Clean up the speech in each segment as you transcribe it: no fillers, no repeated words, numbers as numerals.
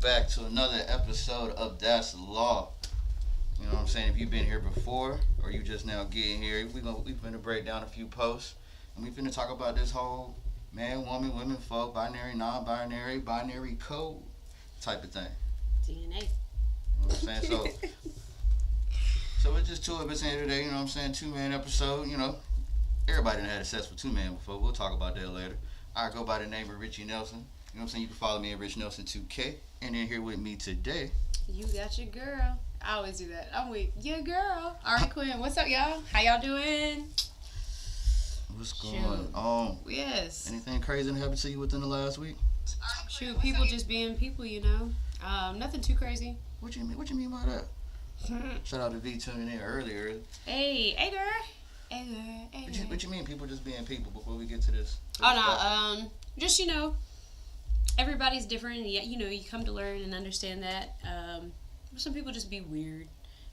back to another episode of That's Law. You know what I'm saying? If you've been here before or you just now getting here, we finna break down a few posts and we finna talk about this whole man, woman, women, folk, binary, non-binary, binary code type of thing. DNA. You know what I'm saying? So it's just two of us in here today. You know what I'm saying? 2-man episode. You know, everybody done had sex with 2-man before. We'll talk about that later. I go by the name of Richie Nelson. You know what I'm saying? You can follow me at Rich Nelson 2K. And then here with me today. You got your girl. I always do that. I'm with your girl. Ari Quinn. What's up, y'all? How y'all doing? What's going on? Yes. Anything crazy that happened to you within the last week? Shoot, people just being people, you know. Nothing too crazy. What you mean by that? Shout out to V tuning in earlier. Hey girl. Hey girl. Hey girl. What you mean people just being people before we get to this? Just, you know, everybody's different. And, you know, you come to learn and understand that. Some people just be weird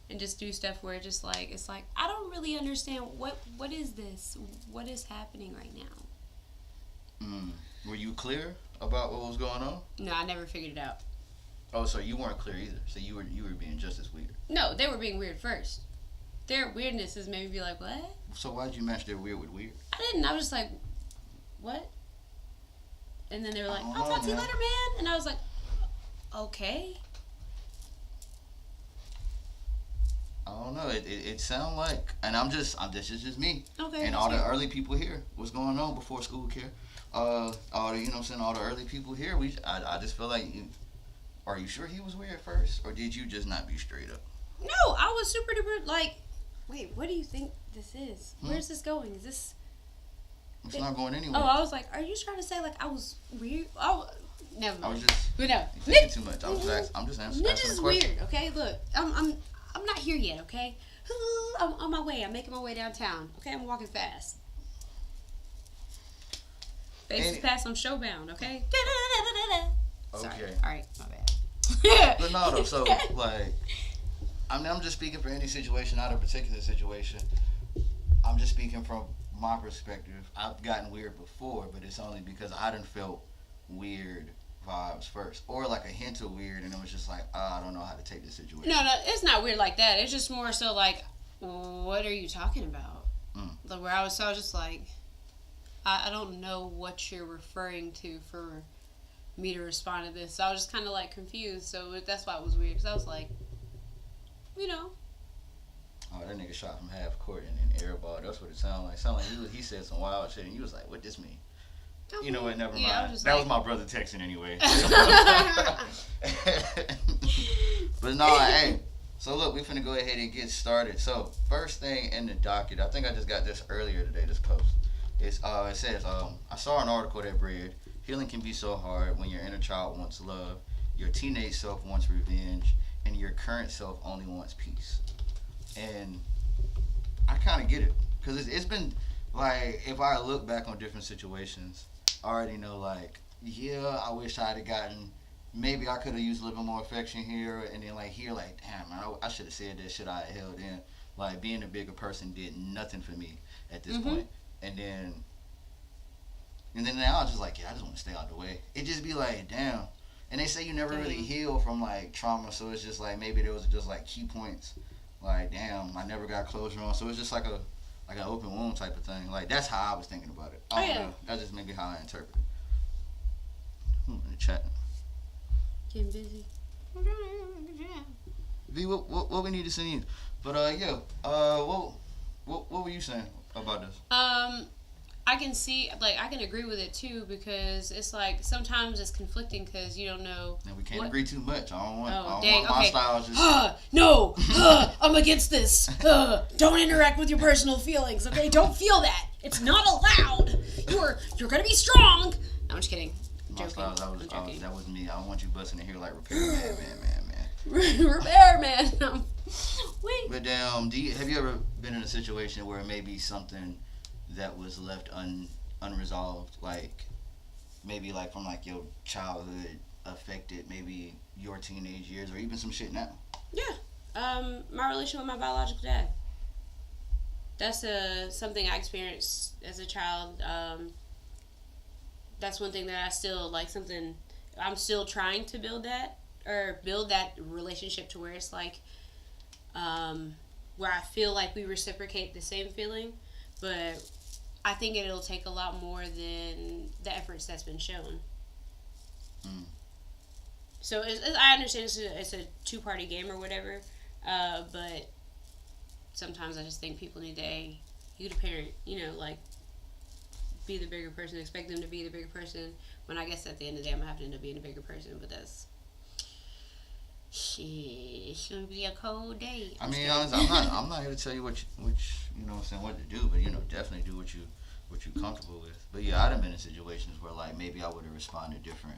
and just do stuff where it's like, I don't really understand what is this? What is happening right now? Were you clear about what was going on? No, I never figured it out. Oh, so you weren't clear either. So you were being just as weird. No, they were being weird first. Their weirdness is made me be like, what? So why did you match their weird with weird? I didn't. I was just like, what? And then they were like, I'll talk to you later, man. And I was like, okay. I don't know. It sound like, and this is just me. Okay. And all the early people here, what's going on before school care? All the, you know what I'm saying, all the early people here, I just feel like, are you sure he was weird first? Or did you just not be straight up? No, I was super duper, like, wait, what do you think this is? Where's this going? Is this... It's not going anywhere. Oh, I was like, are you trying to say, like, I was weird? Oh, never mind. I was just... But no. You're thinking too much. I'm just answering Ninja's the question. weird, okay? Look, I'm not here yet, okay? I'm on my way. I'm making my way downtown, okay? I'm walking fast. Faces past, I'm showbound, okay? Sorry. Okay. All right, my bad. But no, though, so, like, I'm just speaking for any situation, not a particular situation. I'm just speaking from my perspective. I've gotten weird before, but it's only because I done felt weird vibes first. Or, like, a hint of weird, and it was just like, I don't know how to take this situation. No, it's not weird like that. It's just more so like, what are you talking about? Like, where I was just like, I don't know what you're referring to for me to respond to this. So I was just kind of like confused. So that's why it was weird. Because I was like, you know. Oh, that nigga shot from half court and then airball. That's what it sounded like. Sounded like he said some wild shit and you was like, what this mean? You know what? Never mind. That was my brother texting anyway. But no, hey. So look, we finna go ahead and get started. So first thing in the docket, I think I just got this earlier today. This post. It says, I saw an article that read, healing can be so hard when your inner child wants love, your teenage self wants revenge, and your current self only wants peace. And I kind of get it, because it's been like, if I look back on different situations, I already know, like, yeah, I wish I had gotten, maybe I could have used a little bit more affection here, and then like here, like, damn, man, I should have said that shit I had held in. Like, being a bigger person did nothing for me at this point. And then now I was just like, yeah, I just want to stay out the way. It just be like, damn. And they say you never really heal from like trauma, so it's just like maybe there was just like key points. Like, damn, I never got closure on. So it's just like an open wound type of thing. Like, that's how I was thinking about it. I don't know. That's just maybe how I interpret it. In the chat. Getting busy. V, what we need to send you? But yeah, what were you saying about this? I can see, like, I can agree with it too, because it's like sometimes it's conflicting because you don't know. And we can't agree too much. I don't want my style just. No, I'm against this. Don't interact with your personal feelings, okay? Don't feel that. It's not allowed. You're gonna be strong. No, I'm just kidding. My style, that was me. I don't want you busting in here like repairman, man. Repairman. Wait. But have you ever been in a situation where maybe something that was left unresolved, like maybe like from like your childhood affected maybe your teenage years or even some shit now? Yeah. My relation with my biological dad. That's something I experienced as a child. That's one thing that I still like, something I'm still trying to build that. or build that relationship to where it's like, where I feel like we reciprocate the same feeling, but I think it'll take a lot more than the efforts that's been shown. So I understand it's a two-party game or whatever, but sometimes I just think people need to, you the parent, like, be the bigger person, expect them to be the bigger person, when I guess at the end of the day I'm going to have to end up being a bigger person, but that's, shit, it's going to be a cold day. I mean, honestly, I'm not here to tell you what to do, but, definitely do what you're comfortable with. But yeah, I've been in situations where, like, maybe I would have responded different.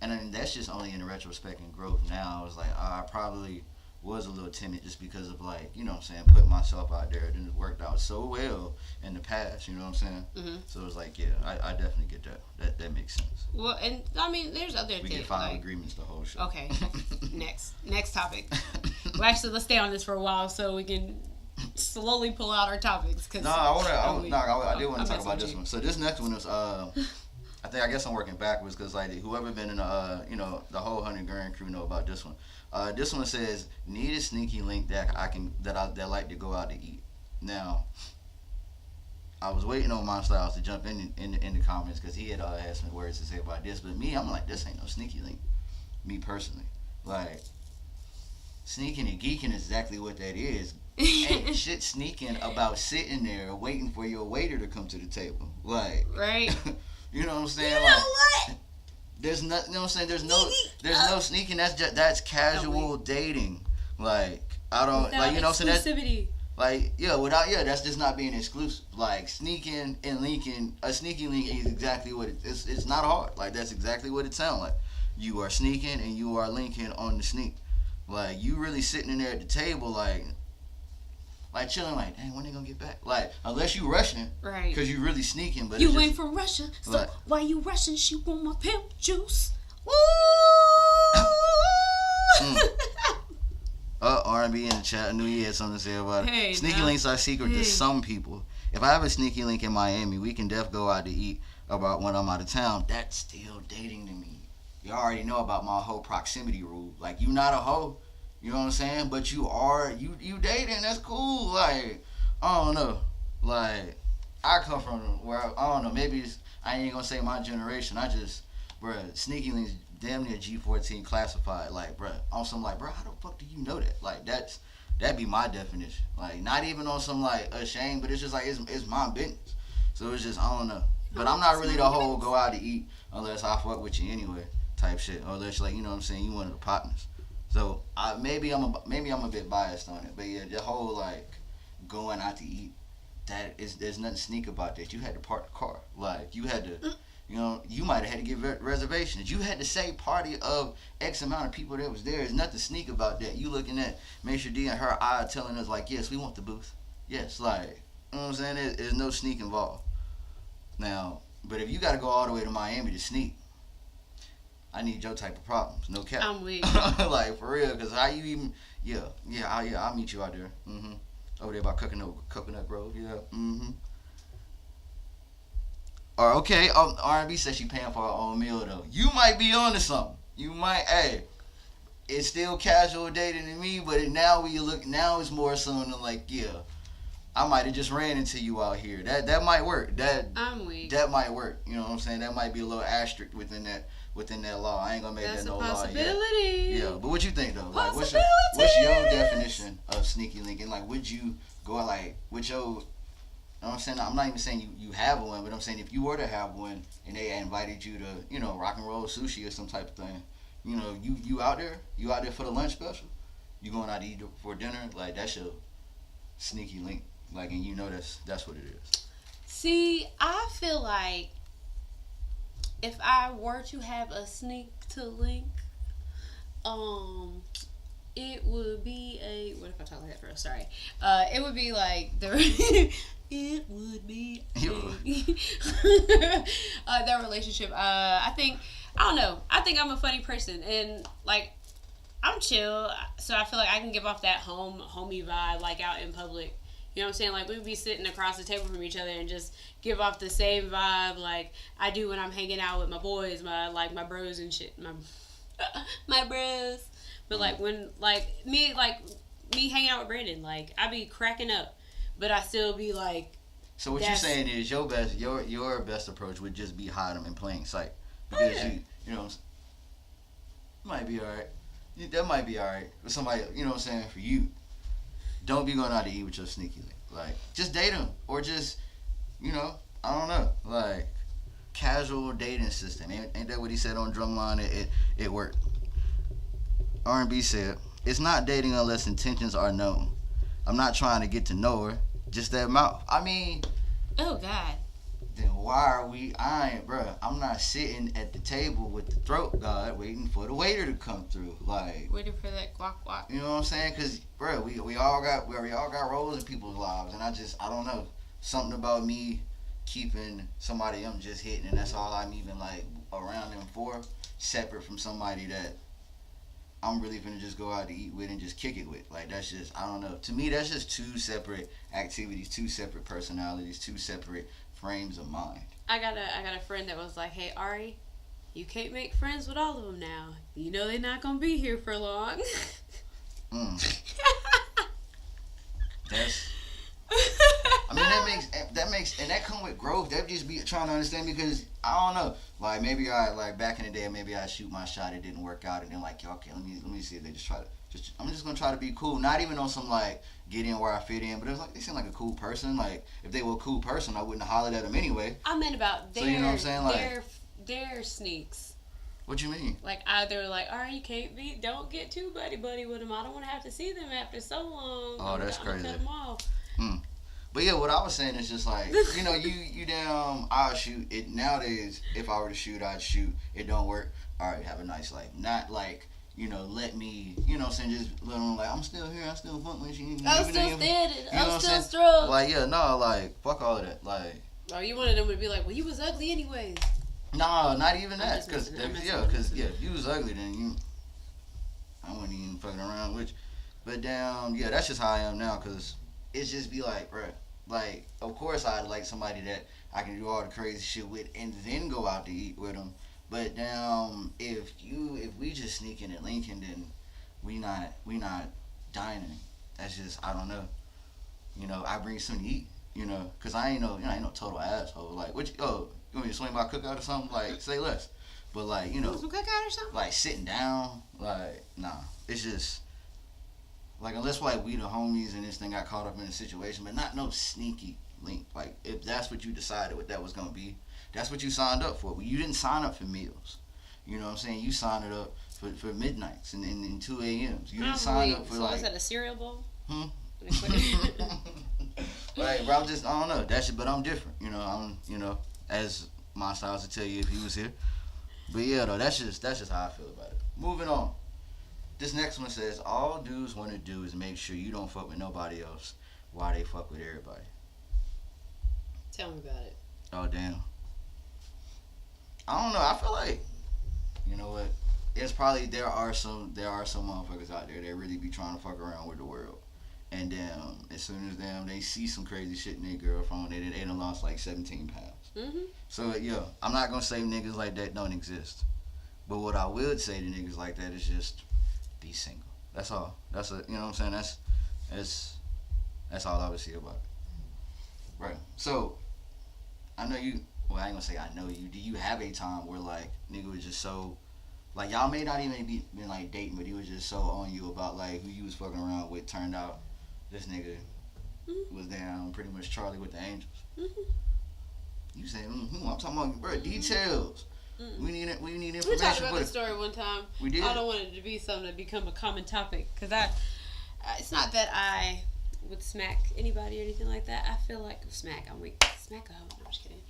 And I mean, that's just only in the retrospect and growth. Now, I was like, I probably was a little timid just because of, like, putting myself out there. It didn't work out so well in the past, you know what I'm saying? Mm-hmm. So it was like, yeah, I definitely get that. That makes sense. Well, and, I mean, there's other things. We get final agreements the whole show. Okay. Next topic. Well, actually, let's stay on this for a while so we can slowly pull out our topics. Cause I did want to talk about this one. So this next one is, I guess I'm working backwards because, like, whoever been in the whole 100 Grand crew know about this one. This one says, need a sneaky link that I like to go out to eat. Now, I was waiting on my Styles to jump in the comments because he had some words to say about this. But me, I'm like, this ain't no sneaky link. Me personally, like, sneaking and geeking is exactly what that is. Ain't shit sneaking about sitting there waiting for your waiter to come to the table. Like, right. You know what I'm saying? You know what? There's nothing. You know what I'm saying? There's no sneaking. That's casual dating. Like, I don't without like, you know what I'm saying? Exclusivity. Like, that's just not being exclusive. Like, sneaking and linking, a sneaky link is exactly what it is. It's not hard. Like, that's exactly what it sounds like. You are sneaking and you are linking on the sneak. Like, you really sitting in there at the table, like chilling, like, dang, when they gonna get back? Like, unless you rushing, right? Because you really sneaking. But you ain't from Russia, so like, why you rushing? She want my pimp juice. Woo! R&B in the chat. I knew you had something to say about it. Hey, sneaky links are secret to some people. If I have a sneaky link in Miami, we can def go out to eat about when I'm out of town. That's still dating to me. You already know about my whole proximity rule. Like, you not a hoe. You know what I'm saying? But you are, you dating, that's cool. Like, I don't know. Like, I come from where, I don't know, maybe I ain't gonna say my generation. I just, bruh, sneaky links damn near G14 classified. Like, bruh, on some, like, bruh, how the fuck do you know that? Like, that'd be my definition. Like, not even on some, like, ashamed, but it's just like, it's my business. So it's just, I don't know. But I'm not really the whole go out to eat unless I fuck with you anyway type shit. Or unless, like, you know what I'm saying, you one of the partners. So maybe I'm a bit biased on it, but yeah, the whole, like, going out to eat, there's nothing sneak about that. You had to park the car, like, you had to, you might have had to give reservations. You had to say party of X amount of people that was there. There's nothing sneak about that. You looking at Maisha D and her eye telling us, like, yes, we want the booth. Yes, like, you know what I'm saying? There's no sneak involved. Now, but if you got to go all the way to Miami to sneak, I need your type of problems, no cap. I'm weak. Like, for real, because how you even, I'll meet you out there. Over there by Coconut Grove, yeah. Or, okay, R&B says she paying for her own meal, though. You might be onto something. You might, hey, it's still casual dating to me, but now it's more something like, yeah, I might have just ran into you out here. That might work. I'm weak. That might work. You know what I'm saying? That might be a little asterisk within that law. I ain't gonna make that no law yet. Yeah, but what you think though? Like, what's your definition of sneaky linking? Like, would you go like with your? You know what I'm saying? I'm not even saying you have one, but I'm saying if you were to have one and they invited you to, rock and roll sushi or some type of thing, you out there for the lunch special, you going out to eat for dinner, like that's your sneaky link, like, and that's what it is. See, I feel like if I were to have a sneak to link, it would be what if I talk like that first? Sorry. It would be like it would be that relationship. I don't know. I think I'm a funny person and like I'm chill, so I feel like I can give off that homey vibe like out in public. You know what I'm saying? Like, we'd be sitting across the table from each other and just give off the same vibe like I do when I'm hanging out with my boys, my bros and shit, My bros. But like when me hanging out with Brandon, like I be cracking up, but I still be like. So what you're saying is your best approach would just be hide them in plain sight because you know might be alright. That might be alright for somebody. You know what I'm saying? For you, don't be going out to eat with your sneaky link. Like just date them or just I don't know like casual dating system. Ain't that what he said on Drumline? It worked. R&B said, "It's not dating unless intentions are known. I'm not trying to get to know her, just that mouth." I mean, oh God. Then why are we? I'm not sitting at the table with the throat guard waiting for the waiter to come through. Like waiting for that guac guac. You know what I'm saying? Cause bro, we all got roles in people's lives, and I don't know, something about me keeping somebody I'm just hitting, and that's all I'm even like around them for, separate from somebody that I'm really finna just go out to eat with and just kick it with. Like that's just, I don't know. To me, that's just two separate activities, two separate personalities, two separate frames of mind. I got a friend that was like, "Hey Ari, you can't make friends with all of them now. You know they're not gonna be here for long." That's. I mean that makes and that come with growth. That just be trying to understand because I don't know. Like maybe I like back in the day maybe I shoot my shot, it didn't work out, and then like okay, let me see if they just try to I'm just gonna try to be cool. Not even on some like get in where I fit in, but it was like they seem like a cool person. Like if they were a cool person, I wouldn't have hollered at them anyway. I meant about their, so you know what I'm saying? Like their sneaks. What you mean? Like either like, all right, you don't get too buddy with them. I don't want to have to see them after so long. Oh, that's crazy. Cut them off. But yeah, what I was saying is just like, you damn, I'll shoot it nowadays. If I were to shoot, I'd shoot. It don't work. All right, have a nice life. Not like, let me, just let them like, I'm still here. I still fuck with you. I'm still standing. I'm still strong. Like, yeah, no, like, fuck all of that. Like. Oh, you wanted them to be like, well, you was ugly anyways. No, not even that. Because if you was ugly, then I wouldn't even fucking around with you. But damn, yeah, that's just how I am now. Because it's just be like, bruh. Like, of course I'd like somebody that I can do all the crazy shit with and then go out to eat with them. But if we just sneaking and linking, then we not dining. That's just, I don't know. I bring something to eat, cause I ain't no total asshole. Like, you want me to swing by cookout or something? Like, say less. But like, some cookout or something? Like sitting down, like, nah. It's just. Like, unless, like, we the homies and this thing got caught up in a situation, but not no sneaky link. Like, if that's what you decided what that was going to be, that's what you signed up for. You didn't sign up for meals. You know what I'm saying? You signed it up for midnights and 2 a.m.s. You didn't sign up for, so like... was that a cereal bowl? Like, bro, I don't know. But I'm different. As my styles would tell you if he was here. But, yeah, though, that's just how I feel about it. Moving on. This next one says, all dudes want to do is make sure you don't fuck with nobody else while they fuck with everybody. Tell me about it. Oh, damn. I don't know. I feel like, you know what? It's probably, there are some motherfuckers out there that really be trying to fuck around with the world. And as soon as they see some crazy shit in their girlfriend, they done lost like 17 pounds. Mm-hmm. So, yeah, I'm not going to say niggas like that don't exist. But what I would say to niggas like that is just, be single. That's all. That's you know what I'm saying? That's all I would say about it. Right. So I know you. Well, I ain't gonna say I know you. Do you have a time where like nigga was just so like y'all may not even been like dating, but he was just so on you about like who you was fucking around with? Turned out this nigga was down pretty much Charlie with the Angels. Mm-hmm. You say I'm talking about bro details. We need information. We talked about this story one time. We did. I don't want it to be something to become a common topic because it's not that I would smack anybody or anything like that. I feel like smack a hoe. No, I'm just kidding.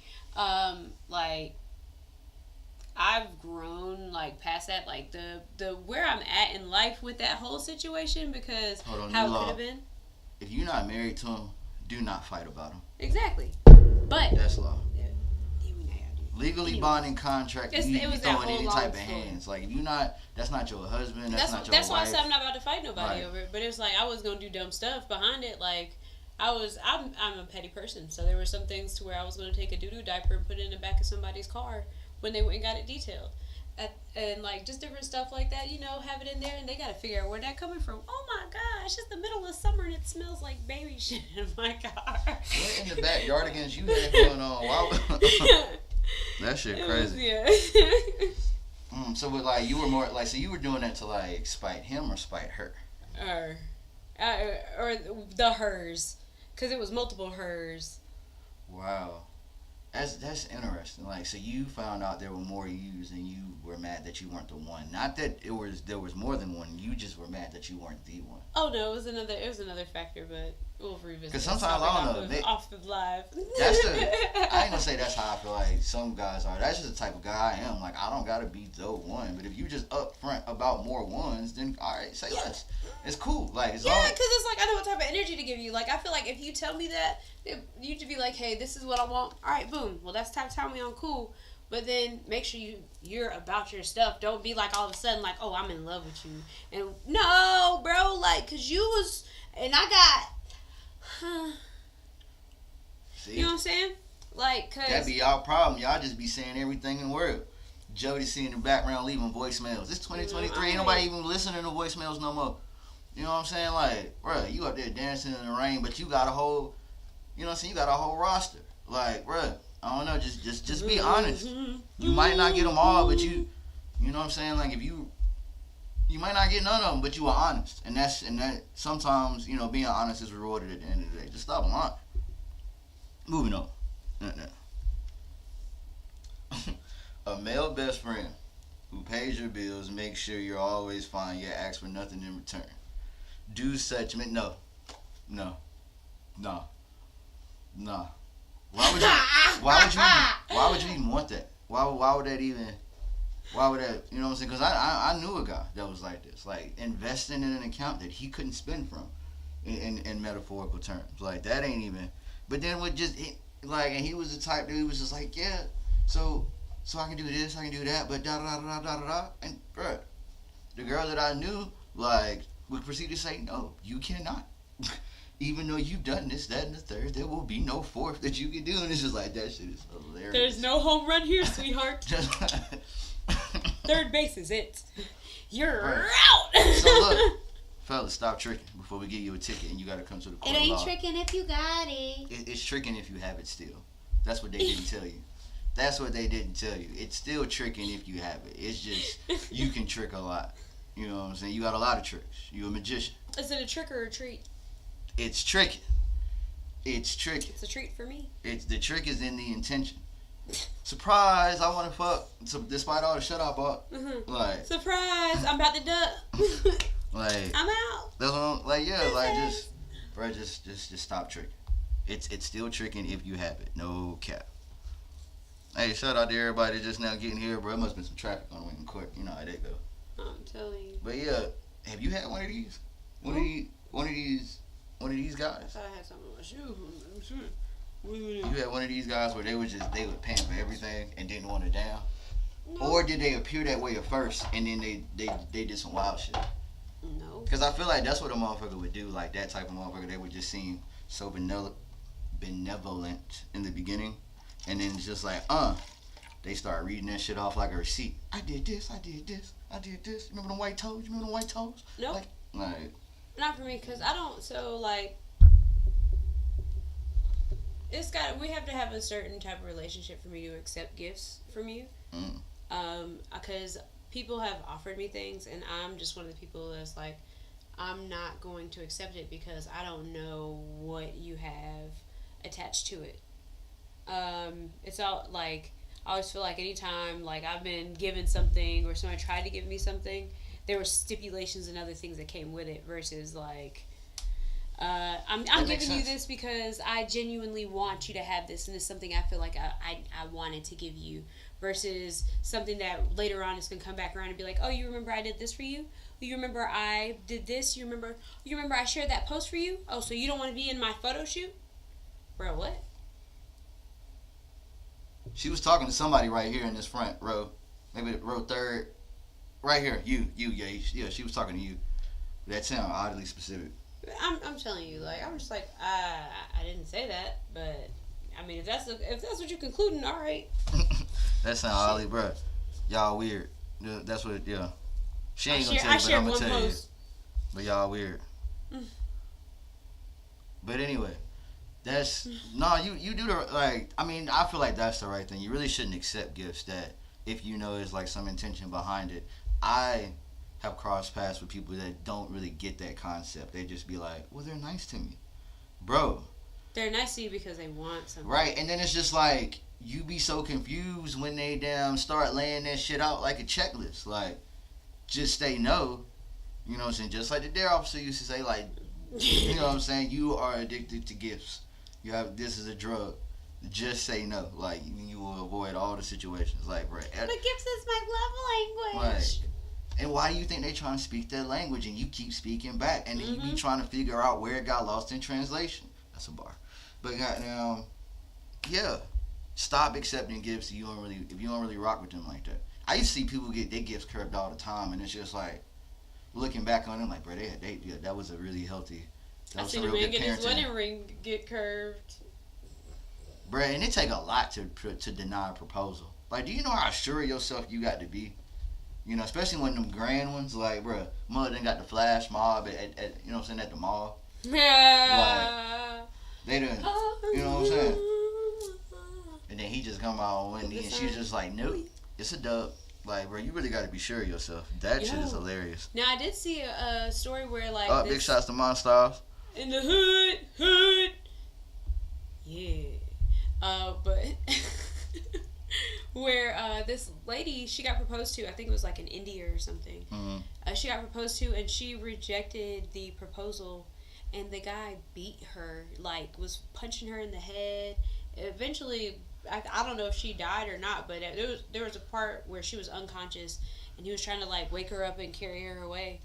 Like I've grown like past that, like the where I'm at in life with that whole situation because how it could have been. If you're not married to him, do not fight about him. Exactly, but that's law. Legally bonding contract, you need to be throwing any type of hands. Like if you not, that's not your husband. That's not your wife. That's why I said I'm not about to fight nobody over it. But it was like I was gonna do dumb stuff behind it. Like I'm a petty person, so there were some things to where I was gonna take a doo-doo diaper and put it in the back of somebody's car when they went and got it detailed. and like just different stuff like that, have it in there, and they gotta figure out where that coming from. Oh my gosh, it's the middle of summer and it smells like baby shit in my car. What in the backyardigans you had going on? Wow. That shit crazy. So with like you were more like so you were doing that to like spite him or spite her? Or the hers, because it was multiple hers. Wow. That's interesting. Like, so you found out there were more yous, and you were mad that you weren't the one. Not that there was more than one. You just were mad that you weren't the one. Oh no, it was another factor, but we'll revisit. Because sometimes I don't know. Off the live. I ain't gonna say that's how I feel like some guys are. That's just the type of guy I am. Like, I don't gotta be the one. But if you just upfront about more ones, then all right, say less. It's cool. Like, because it's like I know what type of energy to give you. Like, I feel like if you tell me that, you should be like, hey, this is what I want. All right, boom. Well, that's type of time we on cool. But then make sure you're about your stuff. Don't be like all of a sudden like, oh, I'm in love with you. And no, bro, like, cause you was, and I got, See, you know what I'm saying? Like, cause that be y'all problem. Y'all just be saying everything in the world. Jody in the background leaving voicemails. It's 2023. Ain't nobody even listening to voicemails no more. You know what I'm saying? Like, bruh, you up there dancing in the rain, but you got a whole, you know what I'm saying? You got a whole roster. Like, bruh, I don't know. Just be honest. You might not get them all, but you know what I'm saying? Like, if you might not get none of them, but you are honest. And that sometimes, being honest is rewarded at the end of the day. Just stop lying. Moving on. A male best friend who pays your bills, makes sure you're always fine, yet asks for nothing in return. Do such no. Why would you even want that? Why would that, you know what I'm saying? Because I knew a guy that was like this, like investing in an account that he couldn't spend from in metaphorical terms. Like, that ain't even, but then and he was the type that he was just like, yeah, so I can do this, I can do that, but da da da da da da. And bruh, the girl that I knew, like, would proceed to say, no, you cannot. Even though you've done this, that, and the third, there will be no fourth that you can do. And it's just like, that shit is hilarious. There's no home run here, sweetheart. Third base is it. You're out. So look, fellas, stop tricking before we give you a ticket and you got to come to the court of law. It ain't tricking if you got it. It's tricking if you have it still. That's what they didn't tell you. That's what they didn't tell you. It's still tricking if you have it. It's just, you can trick a lot. You know what I'm saying? You got a lot of tricks. You a magician. Is it a trick or a treat? It's tricking. It's tricky. It's a treat for me. The trick is in the intention. Surprise! I want to fuck. So, despite all the shit I bought, like, surprise! I'm about to duck. Like, I'm out. That's what I'm like. Yeah, like, just stop tricking. It's still tricking if you have it. No cap. Hey, shout out to everybody just now getting here, bro. It must have been some traffic on the way in court. You know how they go. I'm telling you. But yeah, have you had one of these? One of these guys? I had something on my shoe. You had one of these guys where they would paying for everything and didn't want it down? No. Or did they appear that way at first and then they did some wild shit? No. Because I feel like that's what a motherfucker would do. Like, that type of motherfucker, they would just seem so benevolent in the beginning. And then it's just like, they start reading that shit off like a receipt. I did this. Remember them white toes? Nope. Like, not for me, because I don't, so, like, we have to have a certain type of relationship for me to accept gifts from you. Because people have offered me things, and I'm just one of the people that's like, I'm not going to accept it because I don't know what you have attached to it. It's all, like, I always feel like anytime, like, I've been given something or somebody tried to give me something, there were stipulations and other things that came with it versus, like, I'm giving you this because I genuinely want you to have this, and it's something I feel like I wanted to give you, versus something that later on is going to come back around and be like, oh, you remember I did this for you? You remember I did this? You remember I shared that post for you? Oh, so you don't want to be in my photo shoot? Bro, what? She was talking to somebody right here in this front row. Maybe row third. Right here. You, yeah, she was talking to you. That sounded oddly specific. I'm telling you, like, I'm just like, I didn't say that, but I mean, if that's what you're concluding, all right. That sound oddly, bro. Y'all weird. That's what. Yeah. She ain't I gonna tell you, but shared I'm gonna one tell you. post. But y'all weird. But anyway, that's no. You do the like. I mean, I feel like that's the right thing. You really shouldn't accept gifts that if you know there's like some intention behind it. I have crossed paths with people that don't really get that concept. They just be like, well, they're nice to me, bro. They're nice to you because they want something. Right, and then it's just like you be so confused when they damn start laying that shit out like a checklist. Like, just say no. You know what I'm saying? Just like the dare officer used to say, like, you know what I'm saying? You are addicted to gifts. This is a drug. Just say no. Like, you will avoid all the situations. Like, right. But gifts is my love language. Like, and why do you think they trying to speak that language and you keep speaking back and then you Mm-hmm. be trying to figure out where it got lost in translation? That's a bar. But goddamn, yeah. Stop accepting gifts if you don't really rock with them like that. I used to see people get their gifts curved all the time, and it's just like looking back on them, like, bro, that was a really healthy. That I was seen some a real man good get his parenting. wedding ring get curved. Bro, and it take a lot to deny a proposal. Like, do you know how sure of yourself you got to be? You know, especially when them grand ones, like, bro, mother done got the flash mob at you know what I'm saying, at the mall. Yeah. They done, you know what I'm saying? And then he just come out on Wendy, and she's just like, nope, it's a dub. Like, bro, you really got to be sure of yourself. That shit is hilarious. Now I did see a story where like Big shots to Monstars. in the hood. Yeah. But where this lady, she got proposed to. I think it was like in India or something. Mm-hmm. She got proposed to, and she rejected the proposal. And the guy beat her, like was punching her in the head. Eventually, I don't know if she died or not, but there was a part where she was unconscious, and he was trying to like wake her up and carry her away.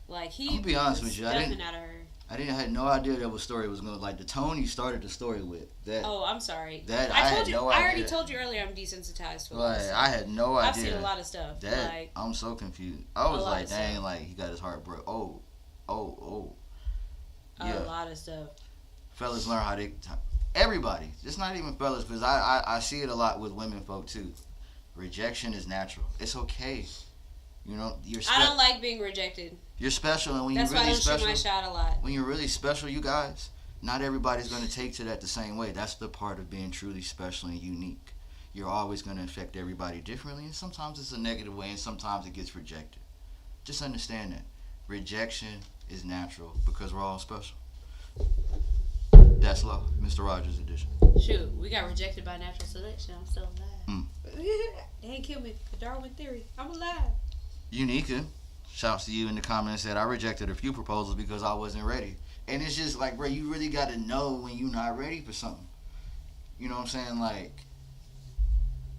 Like he I'm gonna be honest was with you, stuffing out of her. I had no idea that was story was gonna like the tone you started the story with. That Oh, I'm sorry. That I had told you. no I already idea. told you earlier. I'm desensitized to Like this. I had no idea. I've seen a lot of stuff. That Like I'm so confused. I was lot like, of dang, stuff. like he got his heart broke. Oh. a Yeah. lot of stuff. Fellas learn how they. Everybody, it's not even fellas, because I see it a lot with women folk too. Rejection is natural. It's okay. You know, I don't like being rejected. You're special, and when That's you're why I really don't shoot special, my shot a lot. when you're really special, you guys, not everybody's going to take to that the same way. That's the part of being truly special and unique. You're always going to affect everybody differently, and sometimes it's a negative way, and sometimes it gets rejected. Just understand that. Rejection is natural because we're all special. That's love, Mr. Rogers edition. Shoot, we got rejected by natural selection. I'm still alive. They ain't killed me. The Darwin theory. I'm alive. Unica, shouts to you in the comments, said, I rejected a few proposals because I wasn't ready. And it's just like, bro, you really got to know when you're not ready for something. You know what I'm saying? Like,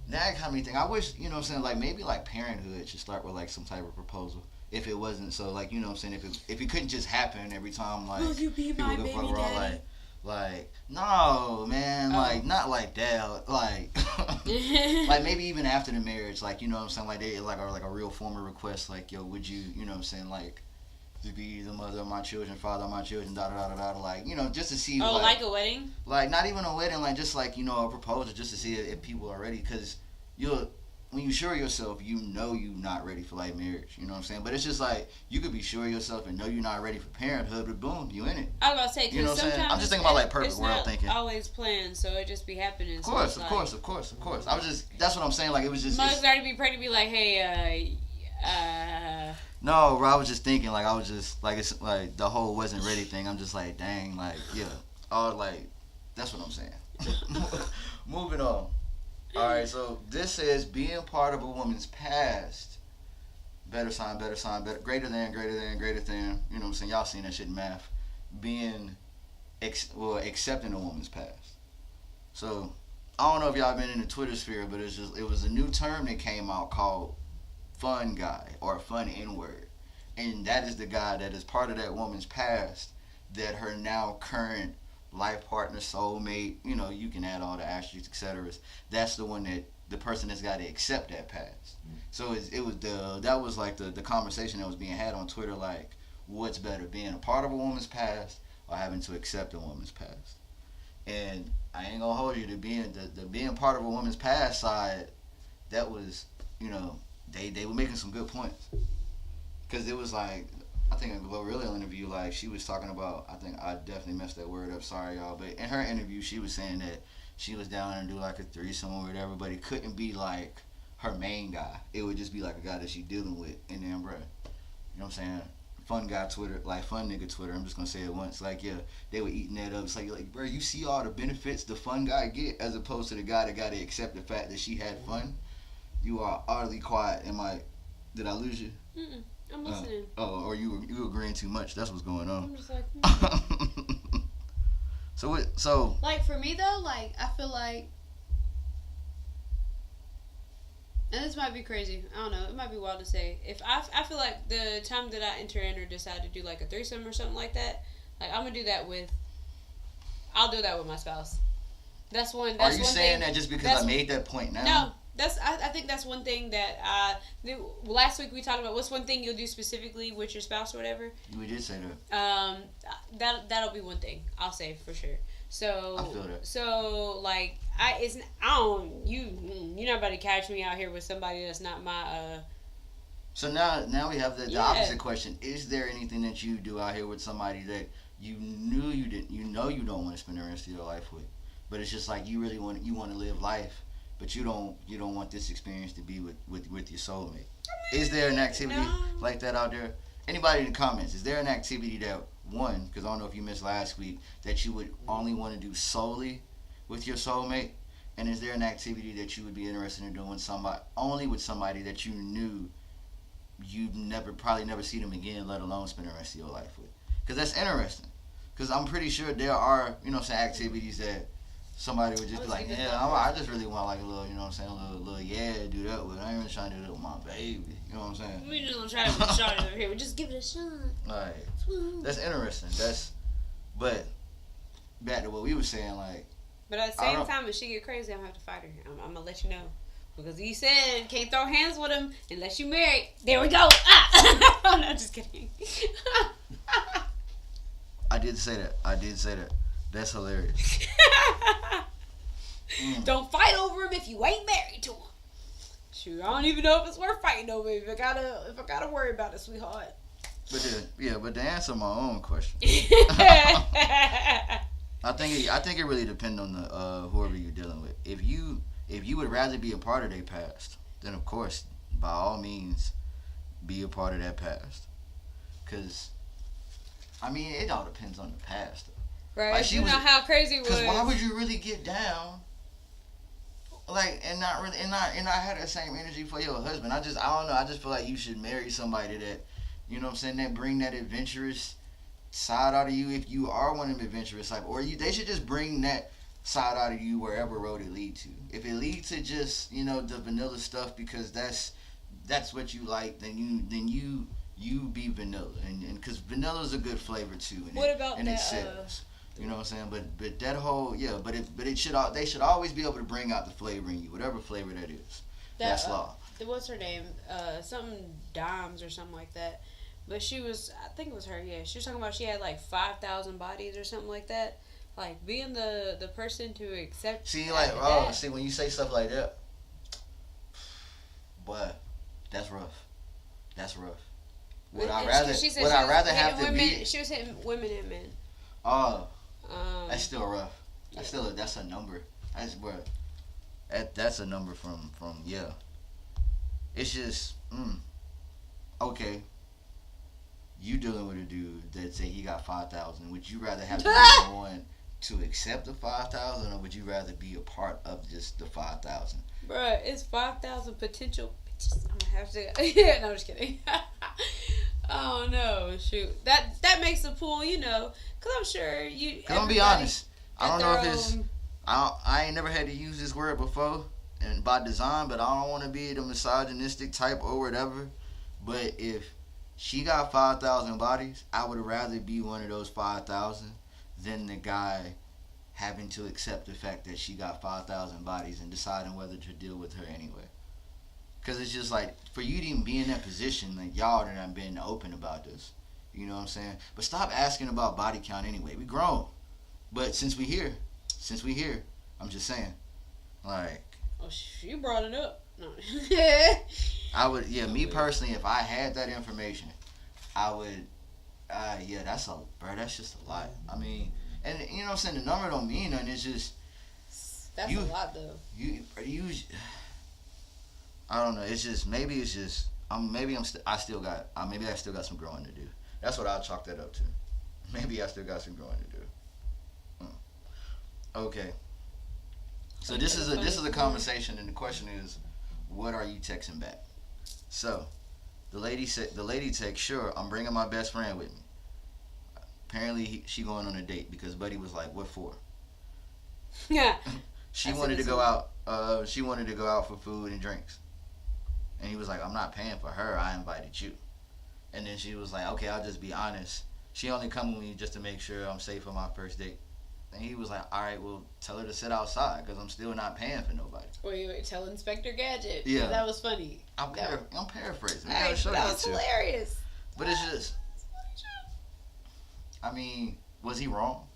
that kind of thing. I wish, you know what I'm saying, like maybe like parenthood should start with like some type of proposal. If it wasn't so, like, you know what I'm saying, if it couldn't just happen every time, like, Will you be my baby fuck around, daddy? like, no, man, like, not like that, like, like, maybe even after the marriage, like, you know what I'm saying, like, they, like a real formal request, like, yo, would you, you know what I'm saying, like, to be the mother of my children, father of my children, da-da-da-da-da, like, you know, just to see, Oh, like a wedding? like, not even a wedding, like, just, like, you know, a proposal, just to see if people are ready, because when you sure yourself, you know you're not ready for, like, marriage, you know what I'm saying? But it's just, like, you could be sure yourself and know you're not ready for parenthood, but boom, you in it. I was about to say, You know because what I'm saying? sometimes I'm just thinking about, like, perfect it's world not thinking. always planned, so it just be happening. Of course. I was just, that's what I'm saying, like, it was just. Mother's already be pregnant, be like, hey, No, bro, I was just thinking, like, I was just, like, it's, like, the whole wasn't ready thing, I'm just like, dang, like, yeah, all, like, that's what I'm saying. Moving on. Alright, so this says being part of a woman's past. Better sign, better, greater than, you know what I'm saying? Y'all seen that shit in math. Being, accepting a woman's past. So, I don't know if y'all been in the Twitter sphere, but it was a new term that came out called fun guy or fun N-word. And that is the guy that is part of that woman's past that her now current life partner, soulmate, you know, you can add all the asterisks, etc. That's the one that the person that's got to accept that past. So that was like the conversation that was being had on Twitter, like, what's better, being a part of a woman's past or having to accept a woman's past? And I ain't gonna hold you to being part of a woman's past side. That was, you know, they were making some good points. Because it was like, I think in Glorilla interview, like, she was talking about, I think I definitely messed that word up, sorry y'all, but in her interview, she was saying that she was down and do like a threesome or whatever, but it couldn't be like her main guy. It would just be like a guy that she dealing with, and then, bruh, you know what I'm saying? Fun guy Twitter, like fun nigga Twitter, I'm just gonna say it once, like, yeah, they were eating that up. It's like, bro, you see all the benefits the fun guy get as opposed to the guy that gotta accept the fact that she had fun. You are utterly quiet. Did I lose you? Mm-mm. I'm listening. Or you agreeing too much. That's what's going on. I'm just like, So like for me though, like I feel like, and this might be crazy, I don't know, it might be wild to say, if I feel like the time that I enter in or decide to do like a threesome or something like that, like I'm gonna do that I'll do that with my spouse. That's one. Are you saying that just because I made that point now? No. I think that's one thing that last week we talked about. What's one thing you'll do specifically with your spouse or whatever? We did say that. That'll be one thing I'll say for sure. So I feel that. So like you're not about to catch me out here with somebody that's not my. So now we have the opposite question. Is there anything that you do out here with somebody that you knew you didn't, you don't want to spend the rest of your life with, but it's just like you want to live life, but you don't want this experience to be with your soulmate? Is there an activity like that out there? Anybody in the comments, is there an activity that, one, because I don't know if you missed last week, that you would only want to do solely with your soulmate? And is there an activity that you would be interested in doing with somebody that you knew you'd probably never see them again, let alone spend the rest of your life with? Because that's interesting. Because I'm pretty sure there are, activities that somebody would just be like, yeah, I just really want like a little, a little yeah, do that with. I ain't even trying to do that with my baby. You know what I'm saying? We just gonna try to put shot over here. We just give it a shot. Like, that's interesting. But back to what we were saying, like. But at the same time, if she get crazy, I'm gonna have to fight her. I'm gonna let you know. Because you said can't throw hands with him unless you married. There we go. I'm not just kidding. I did say that. That's hilarious. Don't fight over him if you ain't married to him. Shoot, I don't even know if it's worth fighting over if I gotta worry about it, sweetheart. But to answer my own question, I think it really depends on the whoever you're dealing with. If you would rather be a part of their past, then of course, by all means, be a part of that past. Cause, I mean, it all depends on the past. Right. Like you know how crazy it was. Cause why would you really get down? Like, and not have that same energy for your husband. I don't know. I just feel like you should marry somebody that, you know what I'm saying, that bring that adventurous side out of you if you are one of them adventurous type. Or they should just bring that side out of you wherever road it lead to. If it leads to just, the vanilla stuff because that's what you like, then you be vanilla. And because vanilla is a good flavor too. And it sells. You know what I'm saying? But that whole, they should always be able to bring out the flavor in you, whatever flavor that is. That's law. What's her name? Something Dimes or something like that. But I think it was her, yeah. She was talking about she had like 5,000 bodies or something like that. Like being the person to accept. See, when you say stuff like that, boy, that's rough. That's rough. Would I rather have to be? She was hitting women and men. Oh. That's still rough. That's a number. That's a number from yeah. It's just okay. You dealing with a dude that say he got 5,000. Would you rather have to be the one to accept the 5,000, or would you rather be a part of just the 5,000? Bruh, it's 5,000 potential bitches. I'm gonna have to. No, I'm just kidding. Oh no, shoot. That makes the pool, because I'm sure you. Cause I'm gonna be honest. I don't know if it's. I ain't never had to use this word before, and by design, but I don't want to be the misogynistic type or whatever. But if she got 5,000 bodies, I would rather be one of those 5,000 than the guy having to accept the fact that she got 5,000 bodies and deciding whether to deal with her anyway. Because it's just like, for you to even be in that position, like, y'all that have been open about this. You know what I'm saying? But stop asking about body count anyway. We grown. But since we here, I'm just saying. Like. Oh, you brought it up. No. I would, yeah, me personally, if I had that information, I would, yeah, that's just a lot. I mean, and you know what I'm saying, the number don't mean nothing. It's just that's a lot though. You, I don't know. It's just maybe it's just maybe I still got some growing to do. That's what I'll chalk that up to. Maybe I still got some growing to do. Okay. So this is a conversation, and the question is, what are you texting back? So, the lady texts, sure, I'm bringing my best friend with me. Apparently, she going on a date because Buddy was like, what for? Yeah. She wanted to go out. She wanted to go out for food and drinks, and he was like, I'm not paying for her. I invited you. And then she was like, okay, I'll just be honest. She only come with me just to make sure I'm safe on my first date. And he was like, all right, well, tell her to sit outside because I'm still not paying for nobody. Wait, tell Inspector Gadget. Yeah. That was funny. I'm paraphrasing. That was hilarious. But it's just, I mean, was he wrong?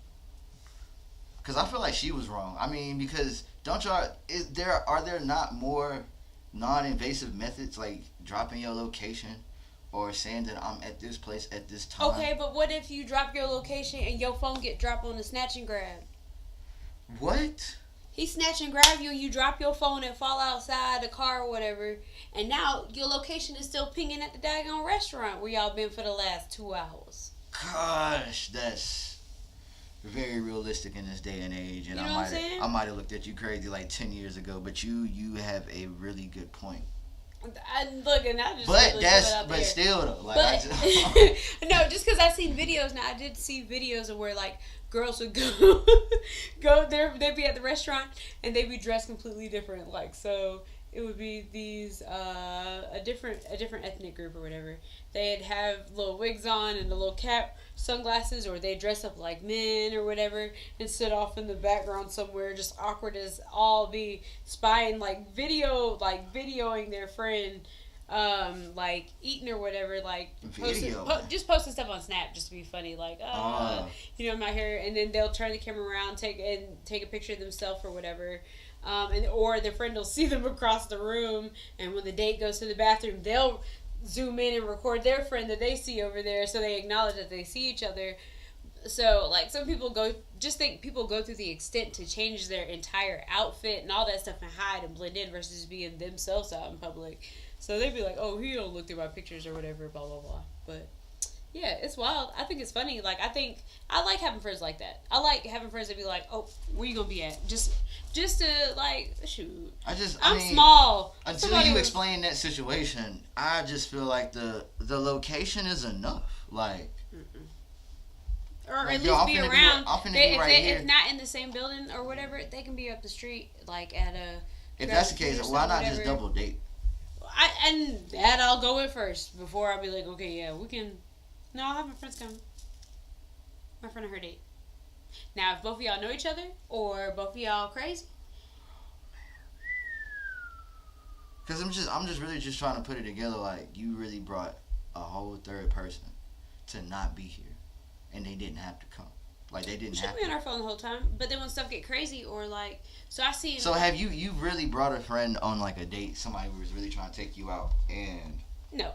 Because I feel like she was wrong. I mean, because are there not more non-invasive methods like dropping your location or saying that I'm at this place at this time? Okay, but what if you drop your location and your phone get dropped on the snatch and grab? What? He snatch and grab you and you drop your phone and fall outside the car or whatever, and now your location is still pinging at the daggone restaurant where y'all been for the last 2 hours. Gosh, that's very realistic in this day and age, and you know I might have looked at you crazy like 10 years ago, but you have a really good point. But still though, like, no, just because I seen videos now, I did see videos of where like girls would go there, they'd be at the restaurant and they'd be dressed completely different, like so. It would be these a different ethnic group or whatever. They'd have little wigs on and a little cap, sunglasses, or they dress up like men or whatever and sit off in the background somewhere, just awkward as all be, spying videoing their friend, like eating or whatever, like just posting stuff on Snap just to be funny, like you know, my hair, and then they'll turn the camera around, take a picture of themselves or whatever. Or their friend will see them across the room, and when the date goes to the bathroom, they'll zoom in and record their friend that they see over there, so they acknowledge that they see each other. So, like, some people go through the extent to change their entire outfit and all that stuff and hide and blend in versus being themselves out in public. So they'd be like, oh, he don't look through my pictures or whatever, blah, blah, blah. But yeah, it's wild. I think it's funny. Like, I like having friends like that. I like having friends that be like, oh, where you gonna be at? Just to, like, shoot. I'm small. Until you explain that situation, I just feel like the location is enough. Like, or like, at least be around. If not in the same building or whatever, they can be up the street, like at a. If that's the case, why not just double date? I'll go with first before I'll be like, okay, yeah, we can. No, I'll have my friends come. My friend and her date. Now, if both of y'all know each other or both of y'all crazy. Because I'm just really just trying to put it together. Like, you really brought a whole third person to not be here, and they didn't have to come. Like, they didn't have to. She'll be on her phone the whole time. But then when stuff get crazy or like, so I see. So have you really brought a friend on like a date? Somebody who was really trying to take you out and. No.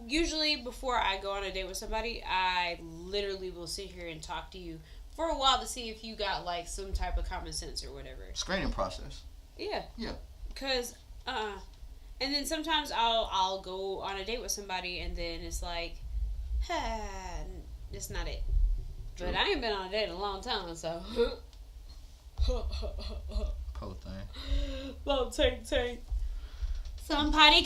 Usually before I go on a date with somebody, I literally will sit here and talk to you for a while to see if you got like some type of common sense or whatever. Screening process. Yeah. Yeah. Cause, and then sometimes I'll go on a date with somebody and then it's like, it's not it. True. But I ain't been on a date in a long time, so. Poor thing. Little tank. Somebody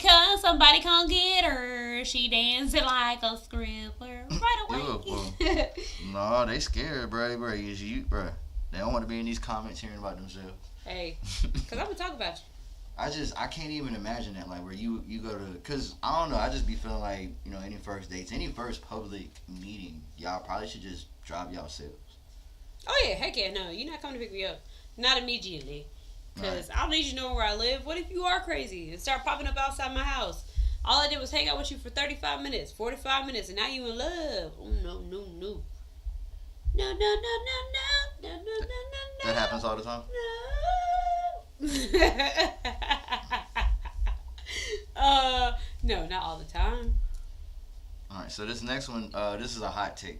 come get her. She dancing like a scribbler right away. No, they scared, bro. They don't want to be in these comments hearing about themselves. Hey, because I'm going to talk about you. I can't even imagine that, like, where you go to, because, I don't know, I just be feeling like, you know, any first dates, any first public meeting, y'all probably should just drive yourselves. Oh, yeah, heck yeah, no, you're not coming to pick me up. Not immediately. Because I don't need you to know where I live. What if you are crazy and start popping up outside my house? All I did was hang out with you for 35 minutes, 45 minutes, and now you in love. Oh, no. No. That happens all the time? No. all the time. All right, so this next one, this is a hot take,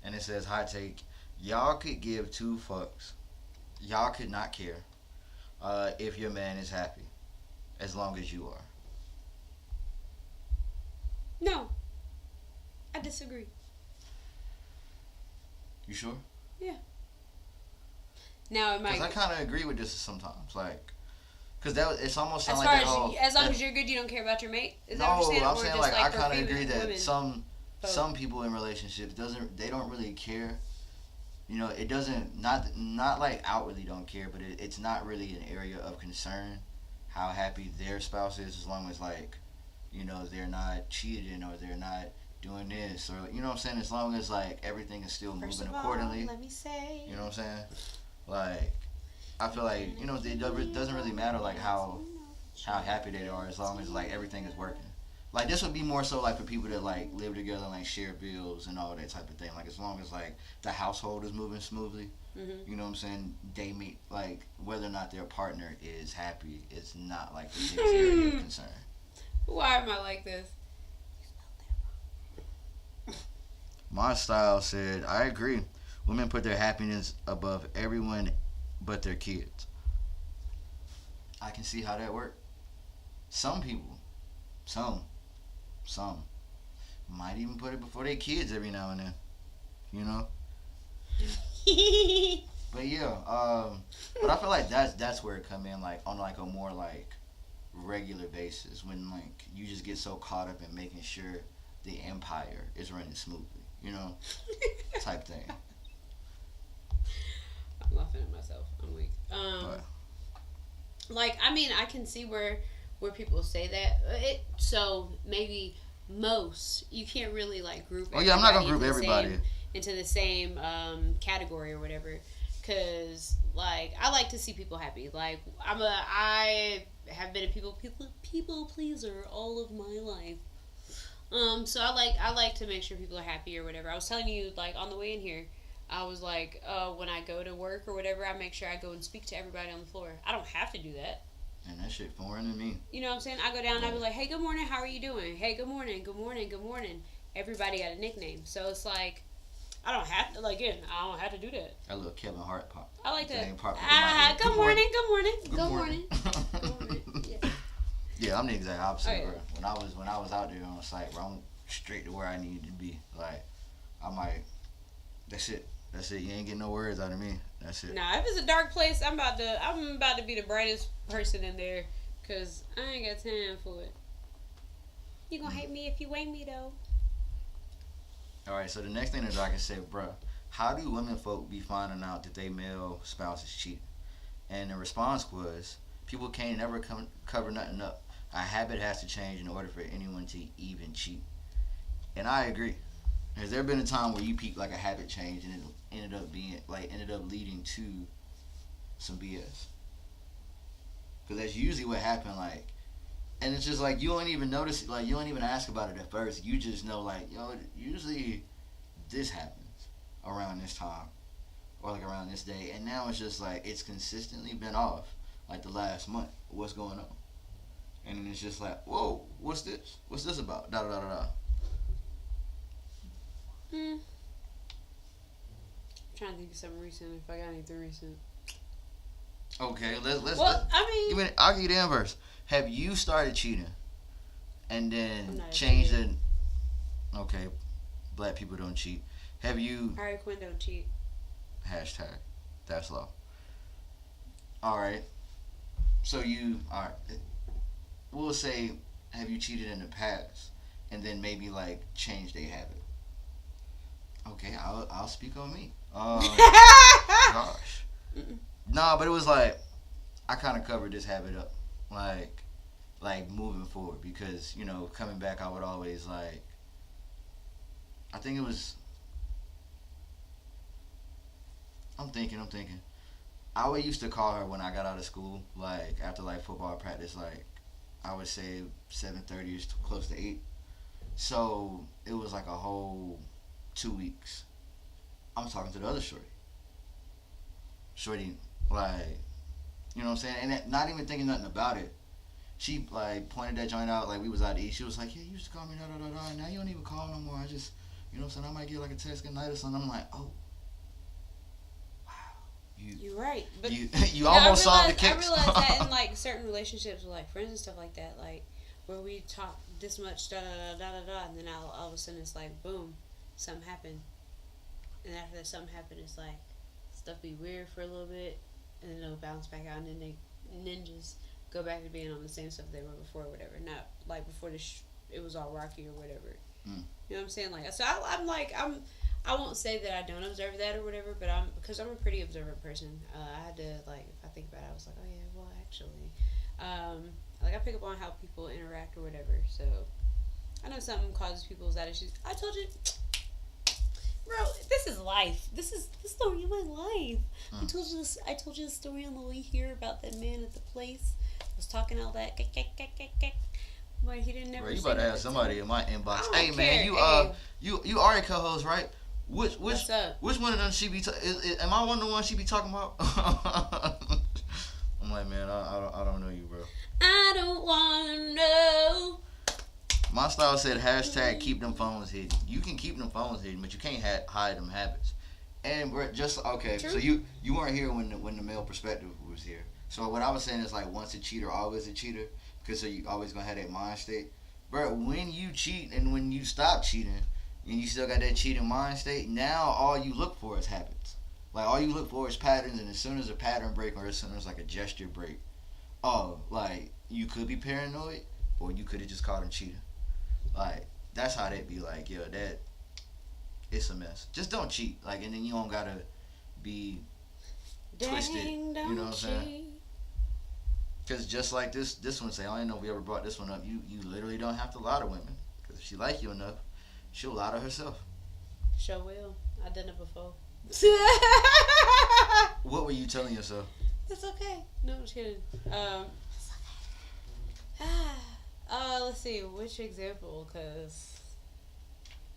and it says hot take. Y'all could give two fucks. Y'all could not care if your man is happy, as long as you are. No, I disagree. You sure? Yeah. Now it might. Because I kind of agree with this sometimes, like, because it's almost As sound far like as that whole, as long that, as you're good, you don't care about your mate. Is that no, what you're saying? I'm Or saying just like I for kind of female agree that women? some people in relationships they don't really care. You know, it doesn't not like outwardly don't care, but it's not really an area of concern how happy their spouse is, as long as, like, you know, they're not cheating or they're not doing this, or, you know what I'm saying, as long as, like, everything is still First moving of all, accordingly. let me say. You know what I'm saying? Like, I feel like, you know, it doesn't really matter, like, how happy they are, as long as, like, everything is working. Like, this would be more so, like, for people that, like, live together and, like, share bills and all that type of thing. Like, as long as, like, the household is moving smoothly, you know what I'm saying, they meet, like, whether or not their partner is happy is not, like, the biggest area of concern. Why am I like this? My style said, I agree. Women put their happiness above everyone but their kids. I can see how that works. Some people, some might even put it before their kids every now and then. You know? But yeah, but I feel like that's where it come in, like, on, like, a more, like, regular basis, when, like, you just get so caught up in making sure the empire is running smoothly, you know, type thing. I'm laughing at myself. I'm weak. Like, I mean, I can see where people say that. So maybe most, you can't really, like, group. Oh yeah, I'm not gonna group everybody into the same category or whatever, because, like, I like to see people happy. Like, I have been a people pleaser all of my life. So I like to make sure people are happy or whatever. I was telling you, like, on the way in here, I was like, when I go to work or whatever, I make sure I go and speak to everybody on the floor. I don't have to do that. And that shit foreign to me. You know what I'm saying? I go down and I be like, hey, good morning, how are you doing? Hey, good morning, good morning, good morning. Everybody got a nickname. So it's like, I don't have to, like, again, I don't have to do that. That little Kevin Hart pop. I like that. Good morning. Good morning. Yeah. Yeah, I'm the exact opposite, Oh, yeah. bro. When I was out there on the site, bro, I'm straight to where I needed to be. Like, I might, that's it. You ain't getting no words out of me. That's it. Nah, if it's a dark place, I'm about to be the brightest person in there, cause I ain't got time for it. You gonna hate me if you ain't me though. All right, so the next thing that I can say, bro, how do women folk be finding out that they male spouse is cheating? And the response was, people can't never cover nothing up. A habit has to change in order for anyone to even cheat. And I agree. Has there been a time where you peeped, like, a habit change and it ended up leading to some BS? Because that's usually what happened, like, and it's just like, you don't even notice it, like, you don't even ask about it at first. You just know, like, yo, usually this happens around this time or, like, around this day, and now it's just like it's consistently been off, like, the last month. What's going on? And then it's just like, whoa, what's this about? Da da da da. I'm trying to think of something recent, if I got anything recent. Okay, let's. Well, I mean, I'll give you the inverse. Have you started cheating, and then not changed it? cheating. Okay, black people don't cheat. Have you? Harry Quinn don't cheat. Hashtag. That's low. All right. So all right. We'll say, have you cheated in the past, and then maybe, like, changed a habit? Okay, I'll speak on me. Gosh. Nah, but it was like, I kind of covered this habit up, like moving forward, because, you know, coming back, I would always, like, I think it was, I'm thinking. I would used to call her when I got out of school, like, after, like, football practice, like, I would say 7:30 is close to 8. So it was like a whole 2 weeks. I'm talking to the other shorty, like, you know what I'm saying, and not even thinking nothing about it. she like pointed that joint out like we was out to eat. She was like, yeah, you used to call me da da da da. Now you don't even call no more. I just, you know what I'm saying? I might get like a text at night or something. I'm like, oh, wow. You're right, but you almost solved the case. I realized that in like certain relationships with like friends and stuff like that, like where we talk this much da da da da da da, and then all of a sudden it's like boom, something happened, and after that something happened, it's like stuff be weird for a little bit, and then it'll bounce back out, and then they ninjas go back to being on the same stuff they were before or whatever. Not like before it was all rocky or whatever. You know what I'm saying? Like, so I won't say that I don't observe that or whatever, but because I'm a pretty observant person. I had to, like, if I think about it, I was like, oh yeah, well actually, like I pick up on how people interact or whatever. So I know something causes people's attitudes. I told you, bro, this is life. This is the story of my life. I told you the story on the way here about that man at the place. Was talking all that, but he didn't never. Bro, you about to have somebody in my inbox. Hey care. man, you are a co-host, right? Which What's up? Which one of them she be? Am I one of the ones she be talking about? I'm like, man, I don't know you, bro. I don't wanna know. My style said hashtag keep them phones hidden. You can keep them phones hidden, but you can't hide them habits. And bro, just okay. True. So you weren't here when the male perspective was here. So what I was saying is like once a cheater, always a cheater, because so you always gonna have that mind state. Bro, when you cheat and when you stop cheating and you still got that cheating mind state, now all you look for is habits. Like all you look for is patterns, and as soon as a pattern break or as soon as like a gesture break, oh, like you could be paranoid or you could have just caught him cheating. Like that's how they'd be like, yo, that it's a mess. Just don't cheat. Like, and then you don't gotta be twisted. You know what I'm saying? Because just like this one say, I don't know if we ever brought this one up. You literally don't have to lie to women. Because if she like you enough, she'll lie to herself. Sure will. I done it before. What were you telling yourself? It's okay. No, I'm just kidding. Let's see. Which example? Because...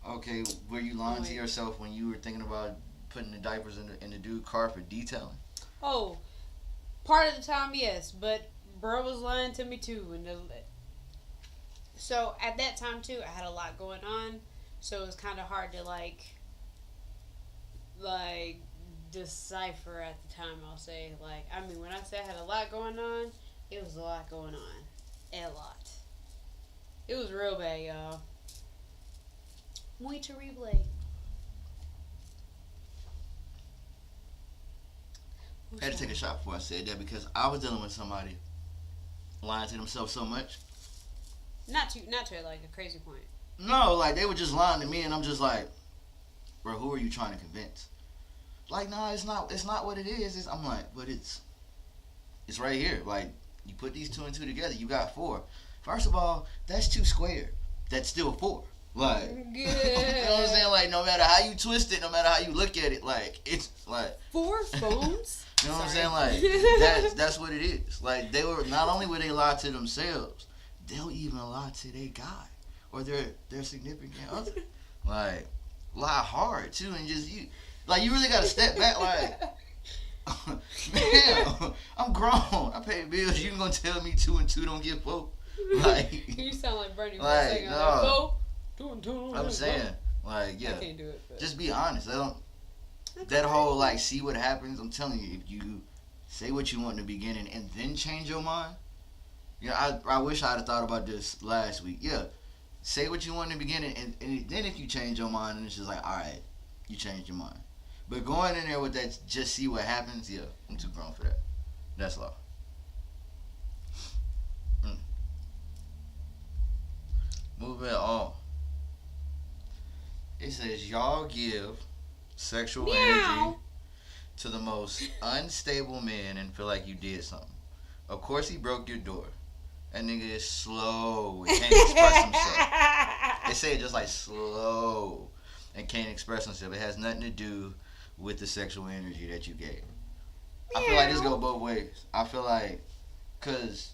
Okay, were you lying to yourself when you were thinking about putting the diapers in the dude's car for detailing? Oh, part of the time, yes. But bro was lying to me, too. So, at that time, too, I had a lot going on. So, it was kind of hard to, like, decipher at the time, I'll say. Like, I mean, when I say I had a lot going on, it was a lot going on. A lot. It was real bad, y'all. Muy terrible. I had to take a shot before I said that because I was dealing with somebody lying to themselves so much. Not to like a crazy point. No, like they were just lying to me, and I'm just like, bro, who are you trying to convince? Like, nah, it's not what it is. I'm like, but it's right here. Like, you put these 2 and 2 together, you got 4. First of all, that's 2 squared. That's still 4. Like, you know what I'm saying? Like, no matter how you twist it, no matter how you look at it, like, it's like 4 phones. You know what I'm saying? Like, that's what it is. Like, they were not only would they lie to themselves, they'll even lie to their guy or their significant other. Like, lie hard too, and just you really gotta step back. Like, man, I'm grown. I pay bills. You gonna tell me 2 and 2 don't get 4? Like, you sound like Bernie. Like, no. Like, 2 and 2. I'm saying, like, yeah. I can't do it. But. Just be honest. That whole like see what happens. I'm telling you, if you say what you want in the beginning and then change your mind. You know, I wish I'd have thought about this last week. Yeah, say what you want in the beginning, and then if you change your mind, and it's just like, all right, you changed your mind. But going in there with that, just see what happens. Yeah, I'm too grown for that. That's law. Moving on. It says y'all give sexual energy to the most unstable man and feel like you did something. Of course he broke your door. That nigga is slow and can't express himself. They say it just like slow and can't express himself. It has nothing to do with the sexual energy that you gave. I feel like this go both ways. I feel like, dudes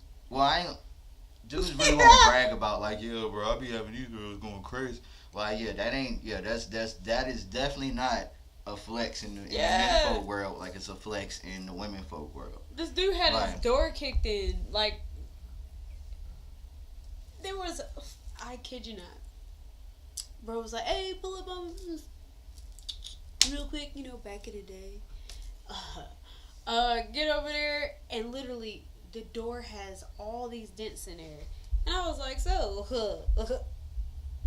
really want to brag about like, yeah, bro, I be having these girls going crazy. Like, yeah, that is definitely not a flex in the men folk world like it's a flex in the women folk world. This dude had his door kicked in, like there was, I kid you not, bro was like, hey, pull up on real quick, back in the day. Get over there, and literally the door has all these dents in there. And I was like, so,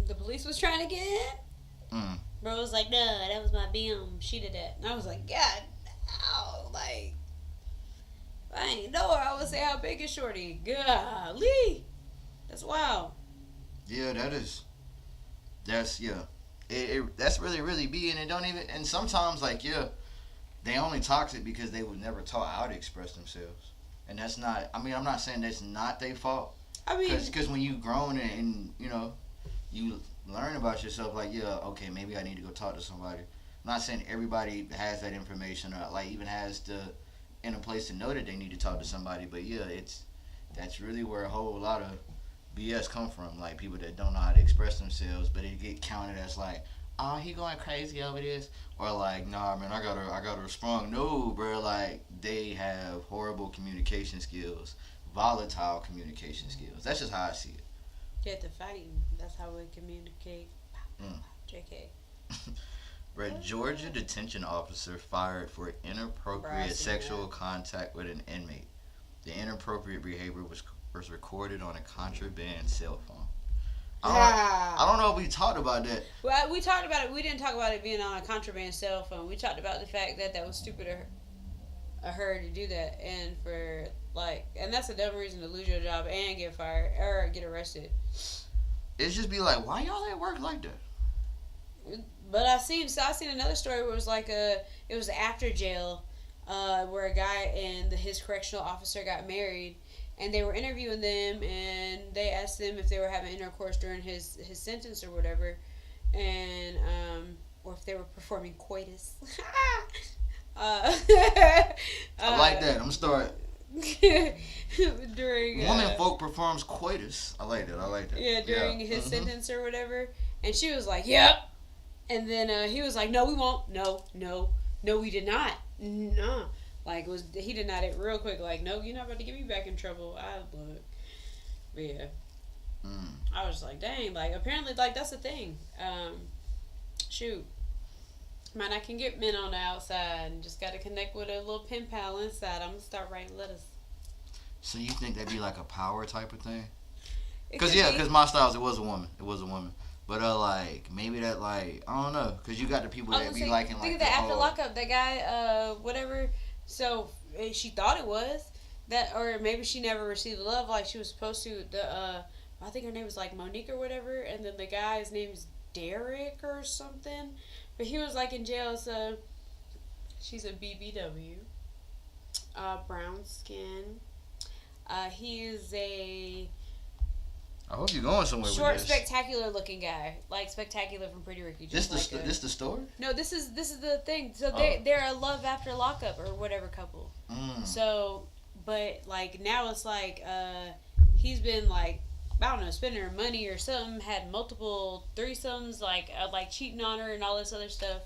the police was trying to get in? Bro was like, no, that was my BM. She did that. And I was like, God, no, like, I ain't know her. I would say, how big is Shorty? Golly. That's wild. Yeah, that's really, really be, and it don't even, and sometimes, like, yeah, they only toxic because they was never taught how to express themselves. And that's not, I mean, I'm not saying that's not their fault. I mean, because when you grown and you learn about yourself, like, yeah, okay, maybe I need to go talk to somebody. I'm not saying everybody has that information or, like, even has in a place to know that they need to talk to somebody, but yeah, that's really where a whole lot of BS come from, like people that don't know how to express themselves, but it get counted as like, oh, he going crazy over this, or like, nah, man, I gotta respond. No, bro, like they have horrible communication skills, volatile communication skills. That's just how I see it. Get the fighting. That's how we communicate. JK. Bro, Georgia detention officer fired for inappropriate sexual contact with an inmate. The inappropriate behavior was recorded on a contraband cell phone. I don't know if we talked about that. Well, we talked about it. We didn't talk about it being on a contraband cell phone. We talked about the fact that was stupid of her to do that, and and that's a dumb reason to lose your job and get fired or get arrested. It's just be like, why y'all at work like that? But I seen another story where it was like it was after jail, where a guy and his correctional officer got married. And they were interviewing them, and they asked them if they were having intercourse during his sentence or whatever, and or if they were performing coitus. I like that. I'm start. During woman folk performs coitus. I like that. Yeah, during his sentence or whatever, and she was like, "Yep," and then he was like, "No, we won't. No, we did not. No." Like, he denied it real quick. Like, no, you're not about to get me back in trouble. Look. But yeah. I was like, dang. Like, apparently, like, that's the thing. Shoot. Man, I can get men on the outside and just got to connect with a little pen pal inside. I'm going to start writing letters. So you think that'd be like a power type of thing? Because my styles, it was a woman. But, like, maybe that, like, I don't know. Because you got the people that be liking, like, think of that after lockup. That guy, whatever... So she thought it was that, or maybe she never received the love like she was supposed to. I think her name was like Monique or whatever, and then the guy's name is Derek or something. But he was like in jail, so she's a BBW, brown skin. He is a. I hope you're going somewhere short, with this. spectacular looking guy, like Spectacular from Pretty Ricky. This the story? No, this is the thing. So they're a love after lockup or whatever couple. So, but like now it's like he's been like, I don't know, spending her money or something. Had multiple threesomes, like cheating on her and all this other stuff.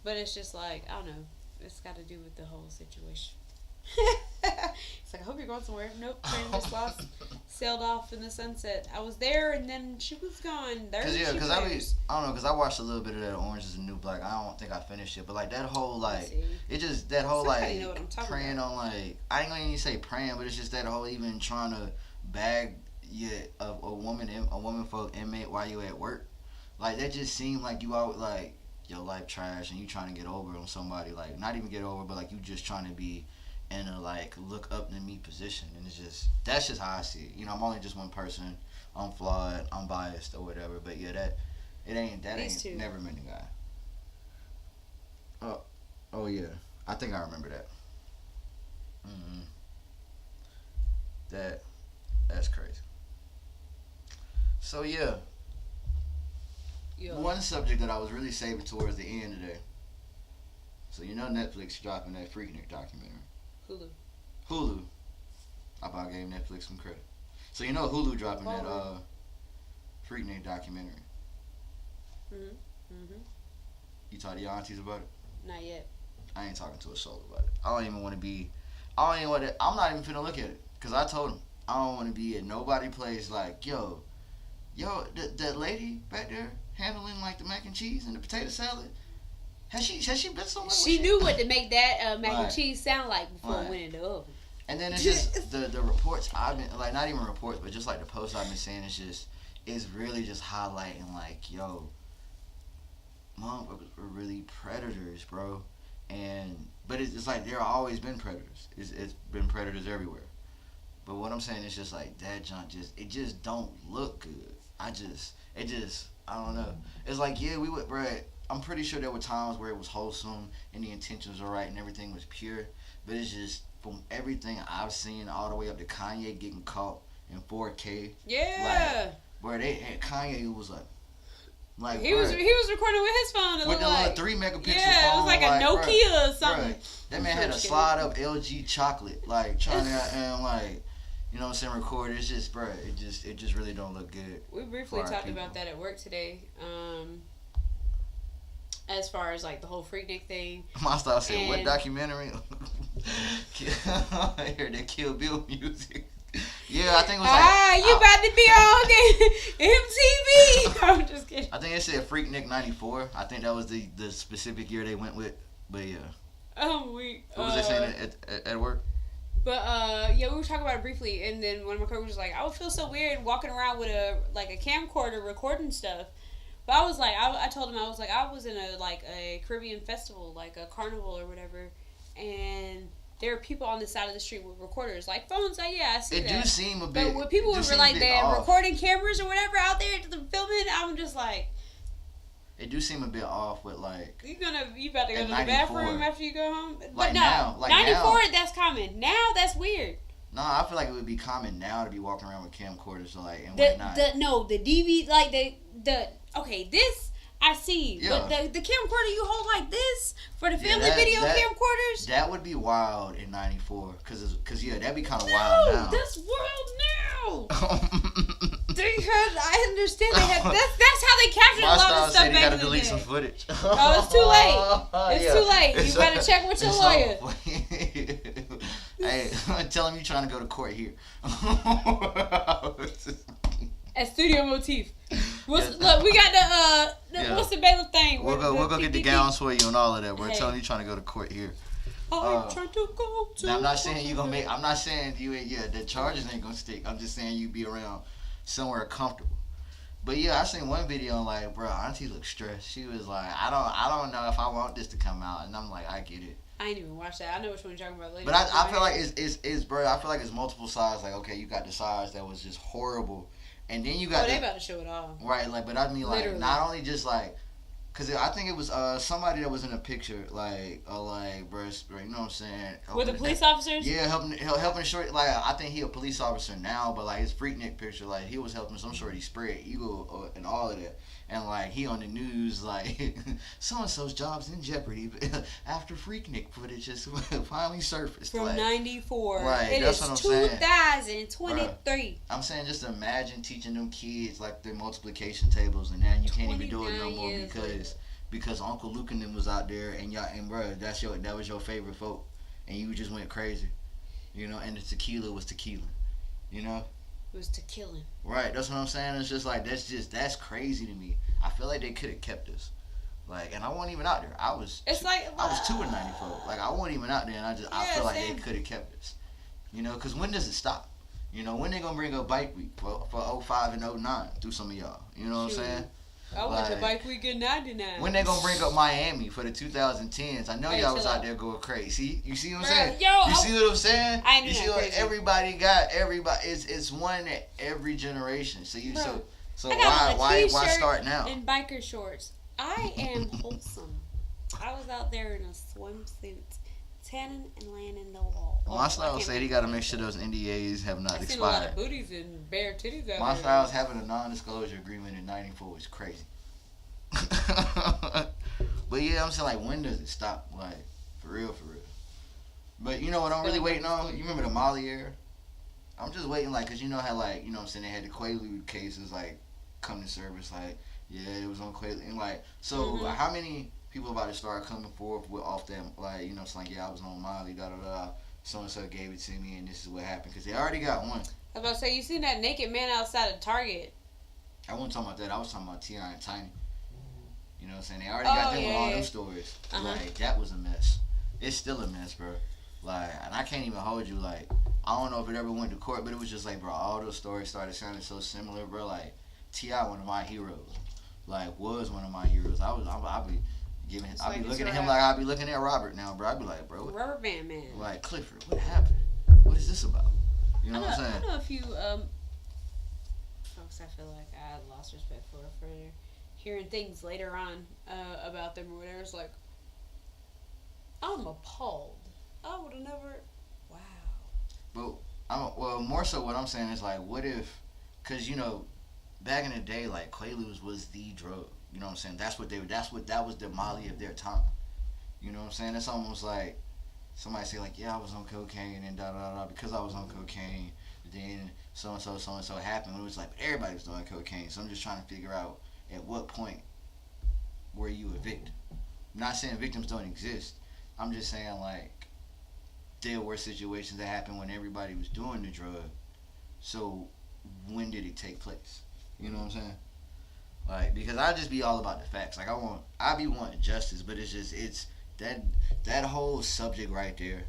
But it's just like, I don't know. It's got to do with the whole situation. It's like, I hope you're going somewhere. Nope, train just lost, sailed off in the sunset. I was there, and then she was gone. Because I watched a little bit of that Orange Is the New Black. I don't think I finished it, but like that whole like, it just that whole like praying on like, I ain't gonna even say praying, but it's just that whole even trying to bag a woman folk inmate while you at work. Like that just seemed like you out like your life trash and you trying to get over on somebody, like not even get over, but like you just trying to be in a like look up to me position, and that's just how I see it. I'm only just one person. I'm flawed. I'm biased or whatever. But yeah, that ain't never been the guy. Oh yeah, I think I remember that. That's crazy. So yeah. One subject that I was really saving towards the end today. So Netflix dropping that Freaknik documentary. Hulu. I about gave Netflix some credit. So Hulu dropping that Freaknik documentary. You talk to your aunties about it? Not yet. I ain't talking to a soul about it. I don't even want to. I'm not even finna look at it. Because I told him, I don't want to be at nobody place like, yo, Yo, that lady back there handling like the mac and cheese and the potato salad. Has she been somewhere? She knew what to make that mac and Right. cheese sound like before Right. it went in the oven. And then it's just the reports I've been like, not even reports, but just like the posts I've been seeing. It's really just highlighting like, yo, mom, we're really predators, bro. But it's like there have always been predators. It's been predators everywhere. But what I'm saying is just like that junk just don't look good. I don't know. It's like, yeah, we would, bro. I'm pretty sure there were times where it was wholesome and the intentions were right and everything was pure. But it's just from everything I've seen all the way up to Kanye getting caught in 4K. Yeah. Where Kanye was like he was recording with his phone. It with the like, little 3 megapixel yeah, phone. it was like a Nokia or something. Bruh, that man had a slide up LG chocolate, like trying to and like, you know what I'm saying, record. It's just, bro, it just really don't look good. We briefly talked about that at work today. As far as like the whole Freaknik thing. My style said, what documentary? I heard that Kill Bill music. Yeah, I think it was like, you about to be on MTV. I'm just kidding. I think it said Freaknik 94. I think that was the specific year they went with. But yeah. Oh, we. What was they saying at work? But yeah, we were talking about it briefly, and then one of my coworkers was like, I would feel so weird walking around with a camcorder recording stuff. But I was like, I told him, I was like, I was in a Caribbean festival, like a carnival or whatever, and there are people on the side of the street with recorders, like phones. Like, yeah, I see that. It do seem a bit. But when people were like they're recording cameras or whatever out there filming, I'm just like, it do seem a bit off with like. You about to go to the 94. bathroom after you go home? Like but no, now, like 94 now. That's common. Now that's weird. No, I feel like it would be common now to be walking around with camcorders and whatnot. The DV like the okay, this I see. Yeah. But the camcorder you hold like this for the family video camcorders. That would be wild in '94, cause yeah, that'd be kind of wild now. That's wild now. I understand they have. That's how they captured a lot of stuff back in the day. gotta delete some footage. Oh, it's too late. It's too late. You better check with your lawyer. Hey, tell him you're trying to go to court here. At Studio Motif. Look, we got what's the bailiff thing? We'll go get the gowns for you and all of that. We're telling you trying to go to court here. I'm trying to go to. Now, I'm not saying you gonna make. I'm not saying you. Yeah, the charges ain't gonna stick. I'm just saying you be around somewhere comfortable. But yeah, I seen one video and like, bro, Auntie looked stressed. She was like, I don't know if I want this to come out, and I'm like, I get it. I ain't even watched that. I know which one you're talking about later. But I feel like it's bro. I feel like it's multiple sides. Like, okay, you got the sides that was just horrible, and then you got. They about to show it all. Right, like, but I mean, like, Literally. not only just like, cause I think it was somebody that was in a picture, bro, you know what I'm saying? With the police officers? Yeah, helping short. Like, I think he a police officer now, but like his Freaknik picture, like he was helping some shorty spread eagle and all of that. And like he on the news, like so and so's job's in jeopardy after Freaknik footage just finally surfaced. From like, '94. Right, it that's is what I'm saying. 2023. I'm saying, just imagine teaching them kids like their multiplication tables, and now you can't even do it no more because Uncle Luke and them was out there, and bro, that was your favorite folk, and you just went crazy, you know. And the tequila was tequila, you know. It was tequila. Right, that's what I'm saying. It's just like that's crazy to me. I feel like they could have kept us, like, and I wasn't even out there. I was 2 in '94. Like, I wasn't even out there, and I feel like they could have kept us, you know. Because when does it stop? You know, when they gonna bring up Bike Week for 05 and 09 through some of y'all? You know what I'm saying? I went to Bike Week in '99. When they gonna bring up Miami for the 2010s? I know y'all was out there going crazy. You see what I'm saying? You see what I'm saying? I knew you see what everybody got? Everybody, it's one at every generation. So why start now? In biker shorts. I am wholesome. I was out there in a swimsuit, tanning and laying in the wall. My style said he got to make sure those NDAs have not expired. Seen a lot of booties and bare titties out there. My style's having a non-disclosure agreement in '94 is crazy. But yeah, I'm saying, like, when does it stop? Like, for real. But you know what I'm really waiting on? You remember the Molly era? I'm just waiting, like, cause you know how, like, you know what I'm saying, they had the Quaalude cases, like, come to service, like, yeah, it was on Quaalude, and like, so how many people about to start coming forth with off them, like, you know, it's like, yeah, I was on Molly, so and so gave it to me, and this is what happened, cause they already got one. I was about to say, you seen that naked man outside of Target? I wasn't talking about that. I was talking about T.I. and Tiny. You know what I'm saying? They already got them with all them stories. Like, that was a mess. It's still a mess, bro. Like, and I can't even hold you. Like, I don't know if it ever went to court, but it was just like, bro, all those stories started sounding so similar, bro. Like, T.I. one of my heroes. Like, was one of my heroes. I'll be looking at him like I'll be looking at Robert now, bro. I'd be like, bro. Rubber Band Man. Like, Clifford, what happened? What is this about? You know what I'm saying? I know a few folks I feel like I lost respect for hearing things later on about them or whatever. It's like, I'm appalled. I would have never. Wow. Well, more so what I'm saying is like, what if, because you know, back in the day, like Quaaludes was the drug. You know what I'm saying? That was the Molly of their time. You know what I'm saying? It's almost like somebody say like, yeah, I was on cocaine and da da da. Because I was on cocaine, then so and so happened. It was like everybody was doing cocaine. So I'm just trying to figure out at what point were you a victim. I'm not saying victims don't exist. I'm just saying like there were situations that happened when everybody was doing the drug. So when did it take place? You know what I'm saying? Like, because I just be all about the facts. Like I be wanting justice, but it's that whole subject right there,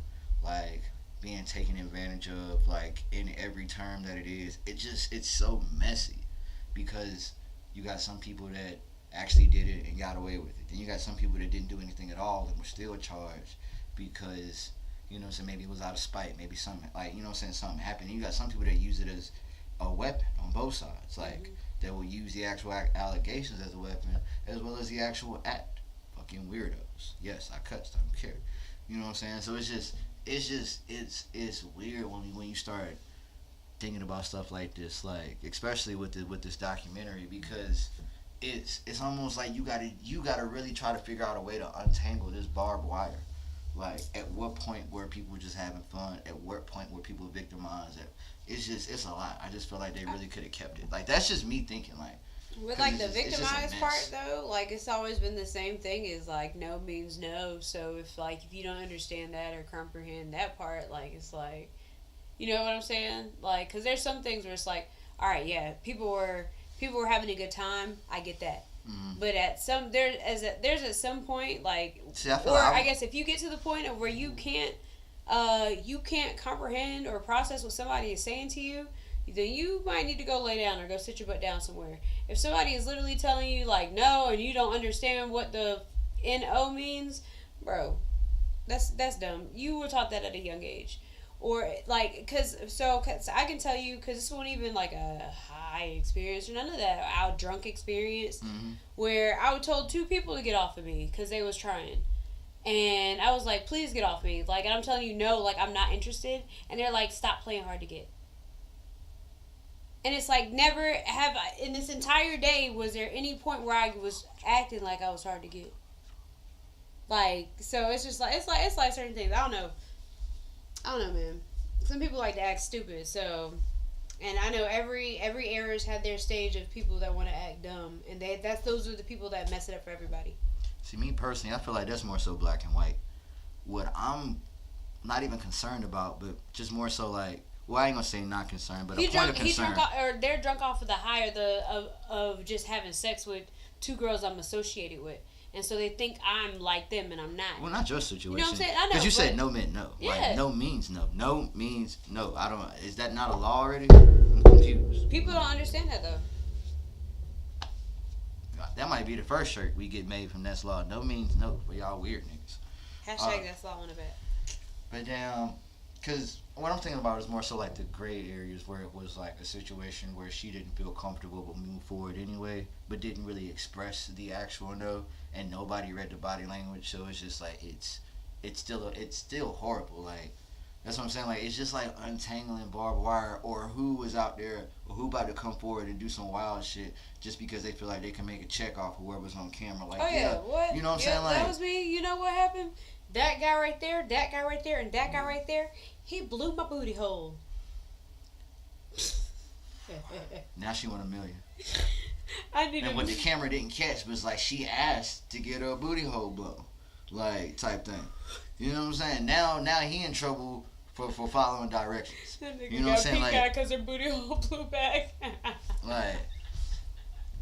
like being taken advantage of, like in every term that it is. It's so messy because you got some people that actually did it and got away with it. Then you got some people that didn't do anything at all and were still charged because, you know what I'm saying, maybe it was out of spite, maybe something, like, you know what I'm saying, something happened. And you got some people that use it as a weapon on both sides. Like, they will use the actual allegations as a weapon as well as the actual act. Fucking weirdos. Yes, I cussed, I don't care. You know what I'm saying? So it's weird when you start thinking about stuff like this, like especially with this documentary, because it's almost like you gotta really try to figure out a way to untangle this barbed wire. Like, at what point were people just having fun? At what point were people victimized? It's a lot. I just feel like they really could have kept it. Like, that's just me thinking, like. With, like, the victimized part, though, like, it's always been the same thing, is, like, no means no. So, if you don't understand that or comprehend that part, like, it's like, you know what I'm saying? Like, because there's some things where it's like, all right, yeah, people were having a good time. I get that. Mm-hmm. But at some point, like, I guess if you get to the point of where you can't comprehend or process what somebody is saying to you, then you might need to go lay down or go sit your butt down somewhere. If somebody is literally telling you like no and you don't understand what the NO means, bro, that's dumb. You were taught that at a young age. Or like, cause I can tell you, cause this wasn't even like a high experience or none of that. Our drunk experience, where I was told 2 people to get off of me cause they was trying, and I was like, please get off me. Like, and I'm telling you, no, like I'm not interested, and they're like, stop playing hard to get. And it's like, never have I, in this entire day, was there any point where I was acting like I was hard to get. Like, so it's just like it's like certain things. I don't know, man. Some people like to act stupid, so, and I know every era's had their stage of people that want to act dumb, and those are the people that mess it up for everybody. See, me personally, I feel like that's more so black and white. What I'm not even concerned about, but just more so like, well, I ain't gonna say not concerned, but a point of concern. They're drunk off of the high of just having sex with 2 girls I'm associated with. And so they think I'm like them, and I'm not. Well, not your situation. You know what I'm saying? I know. Because you said no meant no. Yeah. Like, no means no. No means no. I don't. Is that not a law already? I'm confused. People don't understand that, though. That might be the first shirt we get made from That's Law. No means no. For y'all weird niggas. Hashtag That's Law on the back. But because what I'm thinking about is more so like the gray areas where it was like a situation where she didn't feel comfortable but moved forward anyway, but didn't really express the actual no, and nobody read the body language, so it's just like it's still horrible. Like, that's what I'm saying. Like, it's just like untangling barbed wire, or who was out there, or who about to come forward and do some wild shit just because they feel like they can make a check off whoever's on camera. Like, what? You know what I'm saying? Like, that was me. You know what happened? That guy right there, and that guy right there, he blew my booty hole. Now she won $1 million. And what the camera didn't catch was like she asked to get her booty hole blown, like type thing. You know what I'm saying? Now he in trouble for following directions. You know what I'm saying? Like, because her booty hole blew back. like,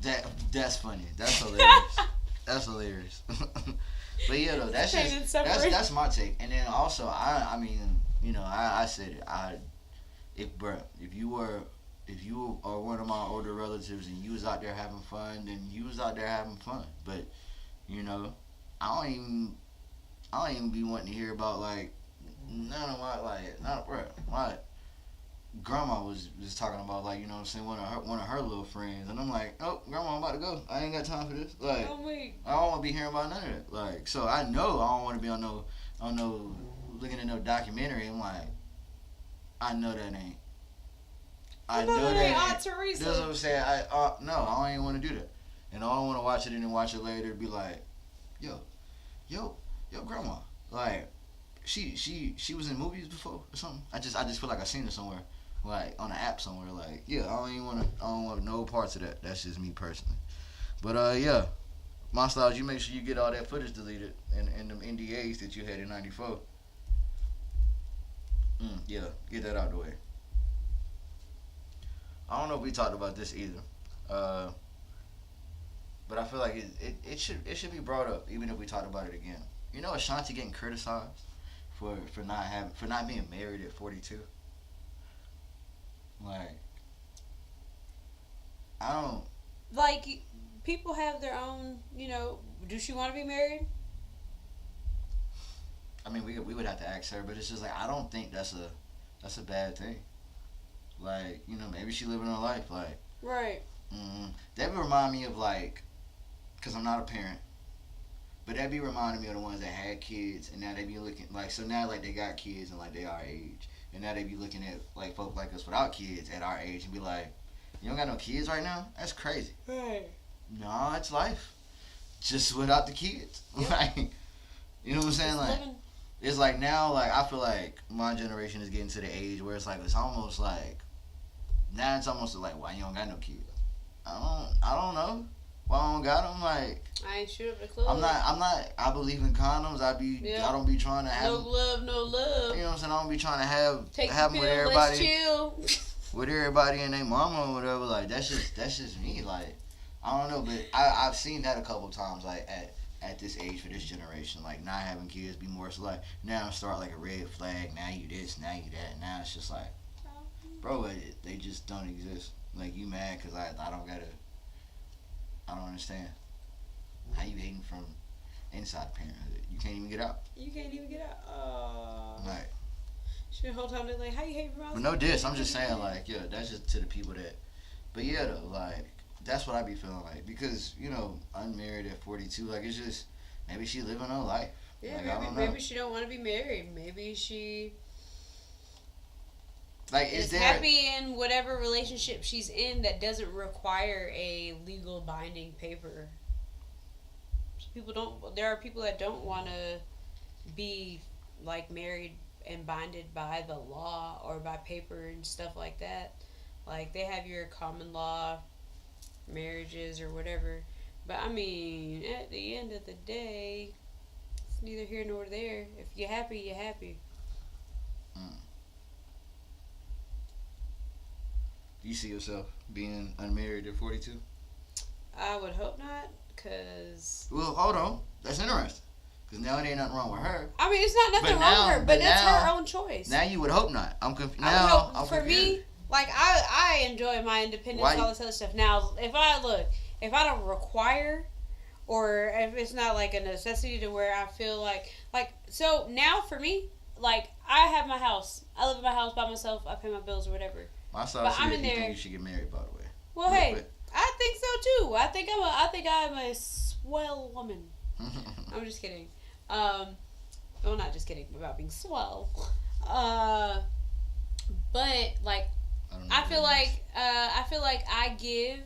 That's funny. That's hilarious. That's hilarious. But yeah, though, that's my take. And then also, I mean, I said it. If you are one of my older relatives and you was out there having fun, then you was out there having fun. But I don't even be wanting to hear about like none of my grandma was talking about, like, what I'm saying, one of her little friends, and I'm like, oh, grandma, I'm about to go. I ain't got time for this. Like, I don't want to be hearing about none of that. Like, so I know I don't want to be on no looking at no documentary. I'm like, I know that ain't. I know that ain't Aunt Teresa. That's what I'm saying. No, I don't even want to do that, and I don't want to watch it and then watch it later and be like, yo, grandma, like, she was in movies before or something. I just feel like I seen her somewhere, like on an app somewhere. Like, yeah, I don't want no parts of that. That's just me personally. But yeah, my styles, you make sure you get all that footage deleted and them NDAs that you had in '94. Yeah, get that out of the way. I don't know if we talked about this either, but I feel like it should be brought up even if we talked about it again. Ashanti getting criticized for not being married at 42. Like, I don't. Like, people have their own. Do she want to be married? I mean, we would have to ask her, but it's just like, I don't think that's a bad thing. Like, maybe she living her life. Like, right. That would remind me of, like, because I'm not a parent, but that be reminding me of the ones that had kids, and now they be looking like, so now like they got kids and like they our age, and now they be looking at like folk like us without kids at our age and be like, you don't got no kids right now? That's crazy. Right. No, it's life, just without the kids. Yep. Like, you know what I'm saying? Like, it's like now, like, I feel like my generation is getting to the age where it's almost like now it's almost like, why you don't got no kids? I don't know. Why I don't got them? Like, I ain't sure of the club. I'm not. I believe in condoms. I don't be trying to have. No love. You know what I'm saying? I don't be trying to have Take have the them pill, with let's everybody. chill. With everybody and their mama or whatever. Like, that's just me. Like, I don't know, but I've seen that a couple times. Like at this age for this generation, like not having kids be more so like now start like a red flag. Now you this, now you that. Now it's just like, bro, they just don't exist. Like, you mad because I don't gotta. I don't understand. How you hating from inside parenthood? You can't even get out. You can't even get out. Oh. Right. Should whole time they're like, how you hating from outside? But no diss. I'm just saying, like, yeah, that's just to the people that. But yeah, though, like, that's what I be feeling like, because unmarried at 42, like, it's just maybe she living her life. Yeah, like, maybe she don't want to be married. Maybe she. Like, is happy in whatever relationship she's in that doesn't require a legal binding paper. There are people that don't want to be like married and binded by the law or by paper and stuff like that. Like, they have your common law marriages or whatever. But I mean, at the end of the day, it's neither here nor there. If you're happy, you're happy. Do you see yourself being unmarried at 42? I would hope not, because... Well, hold on. That's interesting. Because now it ain't nothing wrong with her. I mean, it's not nothing wrong with her, but that's her own choice. Now you would hope not. I'm confused. For me, like, I enjoy my independence, all this other stuff. Now, if I don't require, or if it's not like a necessity to where I feel like, so now for me, like, I have my house. I live in my house by myself. I pay my bills or whatever. My side said you think you should get married, by the way. Well, hey, I think so too. I think I'm a swell woman. I'm just kidding. Well, not just kidding about being swell. But like, I feel like I give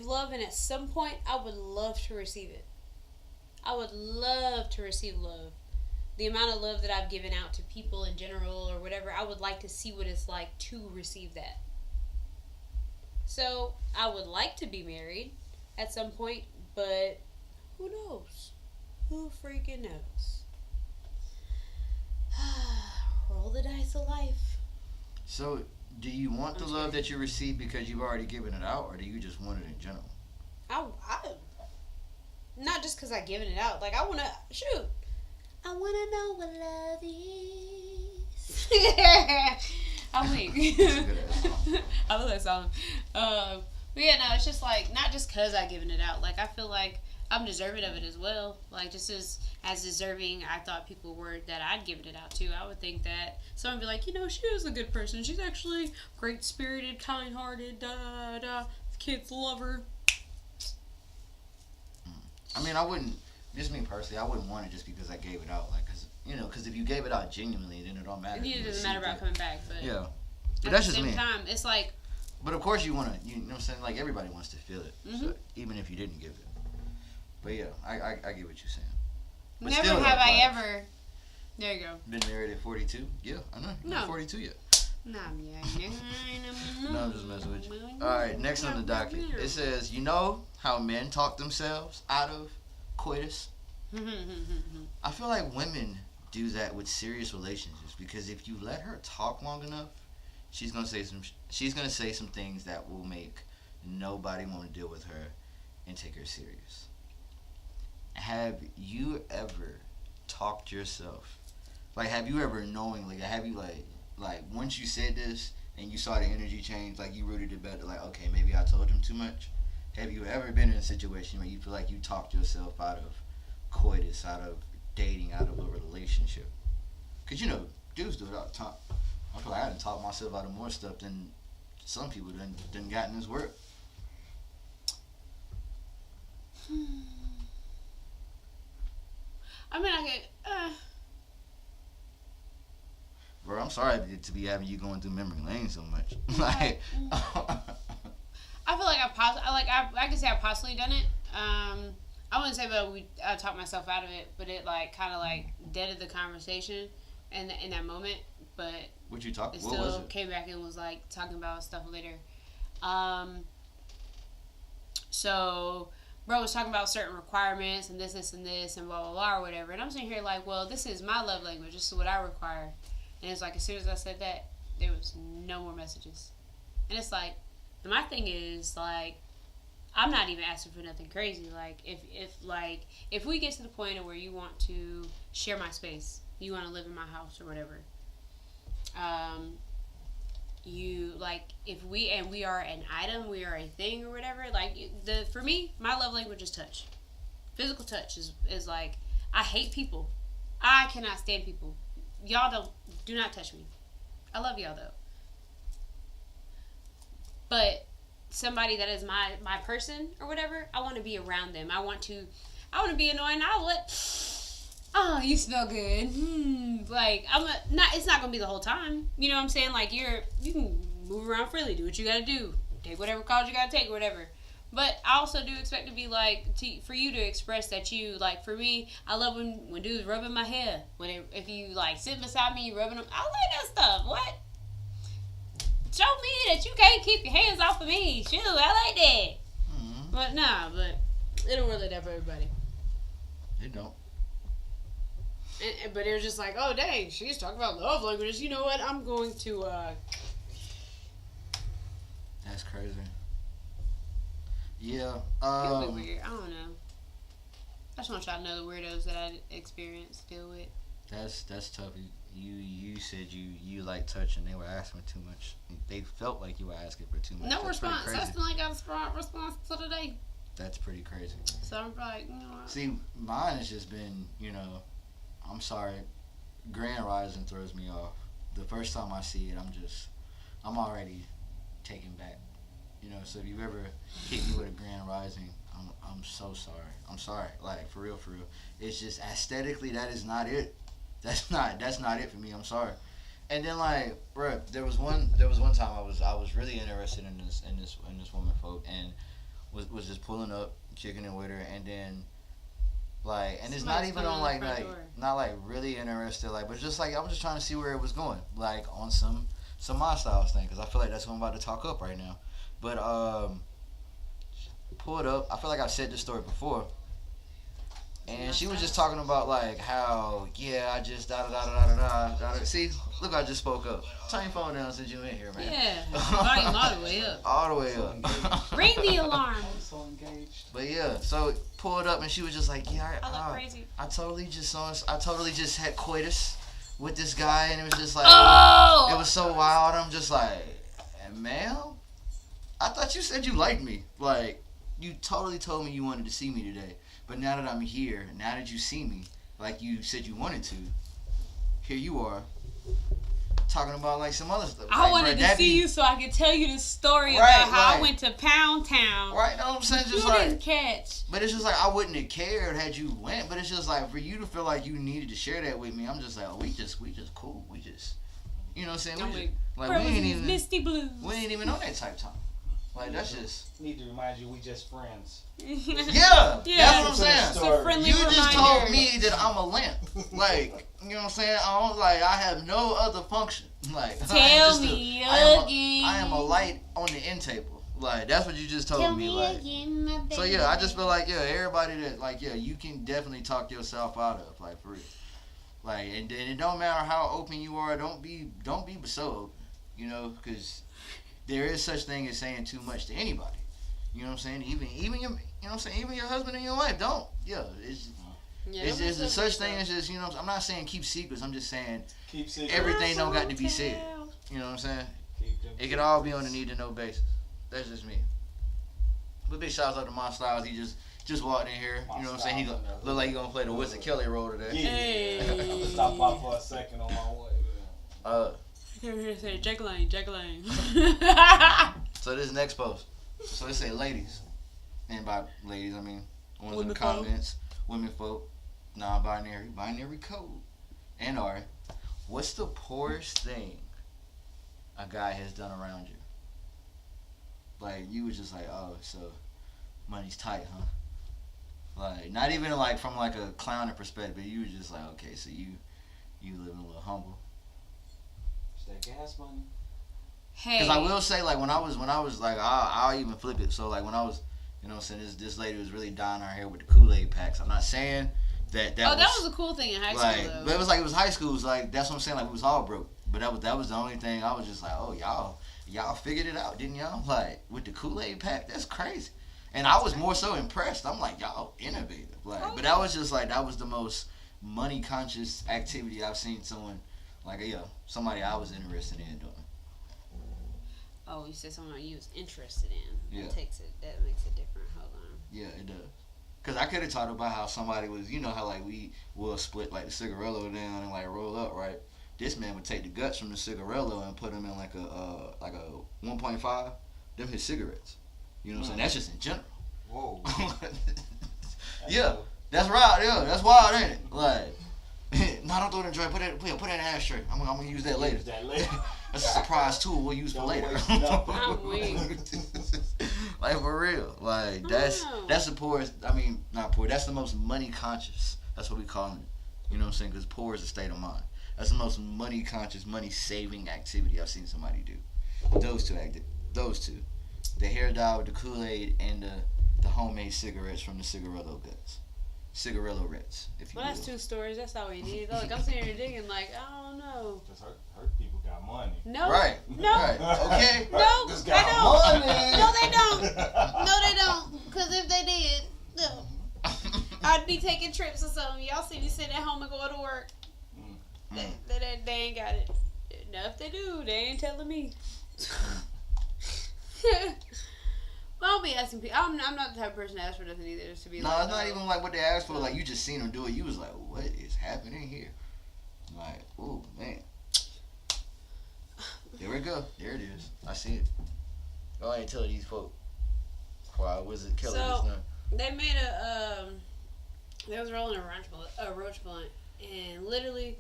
love, and at some point I would love to receive it. I would love to receive love. The amount of love that I've given out to people in general or whatever, I would like to see what it's like to receive that. So, I would like to be married at some point, but who knows? Who freaking knows? Roll the dice of life. So, Do you want the I'm love scared. that you receive because you've already given it out, or do you just want it in general? I not just because I given it out. Like I wanna shoot. I wanna know what love is. I'm weak. That's a good ass song. I love that song. But yeah, no, it's just like not just cause I given it out. Like I feel like I'm deserving of it as well. Like just as deserving I thought people were that I'd given it out to. I would think that someone would be like, you know, she is a good person. She's actually great spirited, kind hearted, da da da. Kids love her. I mean, I wouldn't. Just me personally, I wouldn't want it just because I gave it out. Like, cause if you gave it out genuinely, then it don't matter. It doesn't matter about coming back, but Yeah, but at that's the just same me. time, it's like But of course, you wanna. You know what I'm saying? Like everybody wants to feel it, Mhm. so, even if you didn't give it. But yeah, I get what you're saying. But never still, have though, I like, ever. There you go. been married at 42. Yeah, I know. You're No. not 42 yet. No, No, I'm just messing with you. All right, next on the docket, it says, you know how men talk themselves out of coitus? I feel like women do that with serious relationships because if you let her talk long enough, she's gonna say some things that will make nobody want to deal with her and take her serious. Have you ever talked yourself? Like, have you ever knowingly? Have you like once you said this and you saw the energy change, like you rooted it better? Like, okay, maybe I told him too much. Have you ever been in a situation where you feel like you talked yourself out of coitus, out of dating, out of a relationship? Because, you know, dudes do it all the time. I feel like I done talked myself out of more stuff than some people done got in this world. I mean, I could. Bro, I'm sorry to be having you going through memory lane so much. Like, I feel like I could say I've possibly done it. I wouldn't say that I talked myself out of it, but it like kind of like deaded the conversation in that moment. But what you talk? it What was still it? came back and was like talking about stuff later. So bro was talking about certain requirements and this and this and blah blah blah or whatever, and I'm sitting here like, well, this is my love language. This is what I require. And it's like as soon as I said that, there was no more messages. And it's like, and my thing is like, I'm not even asking for nothing crazy. Like if we get to the point of where you want to share my space, you want to live in my house or whatever, you like if we are an item, we are a thing or whatever. Like for me, my love language is touch. Physical touch is like, I hate people. I cannot stand people. Y'all do not touch me. I love y'all though. But somebody that is my person or whatever, I want to be around them. I want to be annoying. Oh, you smell good. Like it's not gonna be the whole time. You know what I'm saying? Like you can move around freely, do what you gotta do, take whatever calls you gotta take, or whatever. But I also do expect to be like for you to express that you like. For me, I love when dudes rubbing my hair. If you like sit beside me, rubbing them, I like that stuff. What? Show me that you can't keep your hands off of me. Shoot, I like that. Mm-hmm. But nah, but it don't really that for everybody. It don't. But it was just like, oh dang, she's talking about love languages. You know what? I'm going to. That's crazy. Yeah. It'll be weird. I don't know. I just want y'all to know the weirdos that I experience deal with. That's tough. You said you like touch and they were asking too much. They felt like you were asking for too much. No That's response. pretty I crazy. still ain't got a response to today. That's pretty crazy. So I'm like, you know what? See, mine has just been, I'm sorry, Grand Rising throws me off. The first time I see it, I'm already taken back. So if you ever hit me with a Grand Rising, I'm so sorry. I'm sorry. Like, for real. It's just aesthetically, that is not it. That's not it for me. I'm sorry. And then like, bro, there was one time I was really interested in this woman folk and was just pulling up, kicking it with her, and then like, and it's not Somebody's even coming on on like the front door. not like really interested, like, but just like I was just trying to see where it was going, like on some my styles thing, because I feel like that's what I'm about to talk up right now. But pull it up. I feel like I've said this story before. And she was just talking about like how I just da. See, look, I just spoke up. Turn your phone down since you in here, man. Yeah, volume all the way up. All the way up. Ring the alarm. I'm so engaged. But yeah, so pulled up and she was just like, I look crazy. I totally just had coitus with this guy, and it was just like, Oh! it was so wild. I'm just like, ma'am, I thought you said you liked me. Like, you totally told me you wanted to see me today. But now that I'm here, now that you see me, like you said you wanted to, here you are, talking about like some other stuff. I wanted to see you so I could tell you the story Right, about how right. I went to Pound Town. Right, know what I'm saying? You Just didn't like, catch. but it's just like I wouldn't have cared had you went. But it's just like for you to feel like you needed to share that with me, I'm just like, oh, we just cool. We just, you know what I'm saying? I'm We like, just, like bro, we ain't even Misty Blues. we ain't even on that type time. Like that's just Need to remind you, we just friends. yeah. That's what I'm saying. It's a friendly You just reminder. told me that I'm a lamp. Like, you know what I'm saying? I have no other function. Like, Tell me again. I am a light on the end table. Like, that's what you just told me. Like, again, my baby. so yeah, I just feel like everybody that like you can definitely talk yourself out of, like, for real. Like, and it don't matter how open you are. Don't be so open, you know, because there is such thing as saying too much to anybody. You know what I'm saying? Even your, you know what I'm saying? Even your husband and your wife don't. Yeah, it's just a such thing as just, you know, I'm not saying keep secrets. I'm just saying Keep secrets. everything don't got to be said. You know what I'm saying? It could all be on a need to know basis. That's just me. But big shouts out to Mon Styles. He just walked in here. You know what I'm saying? He look like he gonna play the Winston Kelly role today. Yeah. Hey. I'm gonna stop by for a second on my way. Here, say Jack Lane. So this next post. So they say ladies, and by ladies I mean ones in Women the comments, women folk, non-binary, binary code, and are. What's the poorest thing a guy has done around you? Like you was just like, oh, so money's tight, huh? Like not even like from like a clowning perspective. You was just like, okay, so you living a little humble. It's that gas money. Hey. Because I will say, like, when I was like, I'll even flip it. So, like, when I was, you know what I'm saying, this lady was really dyeing her hair with the Kool-Aid packs. I'm not saying that that was a cool thing in high like, school, though. but it was high school. It was like, that's what I'm saying, like, we was all broke. But that was the only thing I was just like, oh, y'all figured it out, didn't y'all? Like, with the Kool-Aid pack, that's crazy. And I was more so impressed. I'm like, y'all innovative. Like, but that was just like, that was the most money-conscious activity I've seen someone, like, somebody I was interested in doing. Oh, you said someone you was interested in. Yeah. That makes it different. Hold on. Yeah, it does. Cause I could have talked about how somebody was, you know how like we will split like the cigarello down and like roll up, right? This man would take the guts from the cigarello and put them in like a 1.5. Them his cigarettes. You know what I'm saying? That's just in general. Whoa. Yeah, that's right. Yeah, that's wild, ain't it? Like, no, don't throw it in the joint. Put it in the ashtray. I'm gonna use that later. That's a surprise tool we'll use for later. I'm weak. Like for real. Like that's the poorest. I mean, not poor. That's the most money conscious. That's what we call it. You know what I'm saying? Because poor is a state of mind. That's the most money conscious, money saving activity I've seen somebody do. Those two. The hair dye with the Kool-Aid and the homemade cigarettes from the cigarello guts. Cigarello Reds, if you will. Well, that's two stories. That's all we need. Look, I'm sitting here digging like, I don't know. Just hurt people got money. No. Right. No. Right. Okay. No, Just they got don't. money. No, they don't. No, they don't. Because if they did, no. I'd be taking trips or something. Y'all see me sitting at home and going to work. They ain't got it. Now, if they do, they ain't telling me. Well, I'll be asking people. I'm not the type of person to ask for nothing either. Just to be No, like, it's not even like what they asked for. Like, you just seen them do it. You was like, what is happening here? Like, ooh, man. There we go. There it is. I see it. Go ahead and tell these folks. Why was it Kelly So, this time? they made they was rolling a roach blunt and literally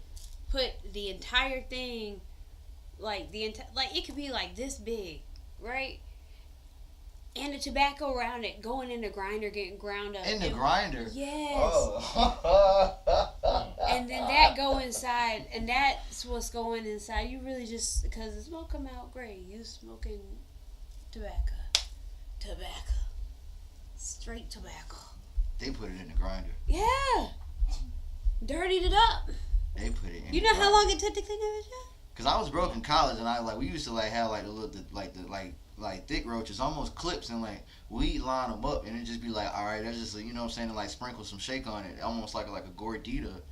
put the entire thing, like it could be like this big, right? And the tobacco around it going in the grinder, getting ground up. In the grinder? Yes. Oh. And then that go inside, and that's what's going inside. You really just, because the smoke come out great. You smoking tobacco. Straight tobacco. They put it in the grinder. Yeah. Dirtied it up. They put it in. You know how long it took to clean that shit? Cause I was broke in college, and we used to have the little thick roaches, almost clips, and we line them up, and it just be all right, that's just you know what I'm saying, to sprinkle some shake on it, almost like a gordita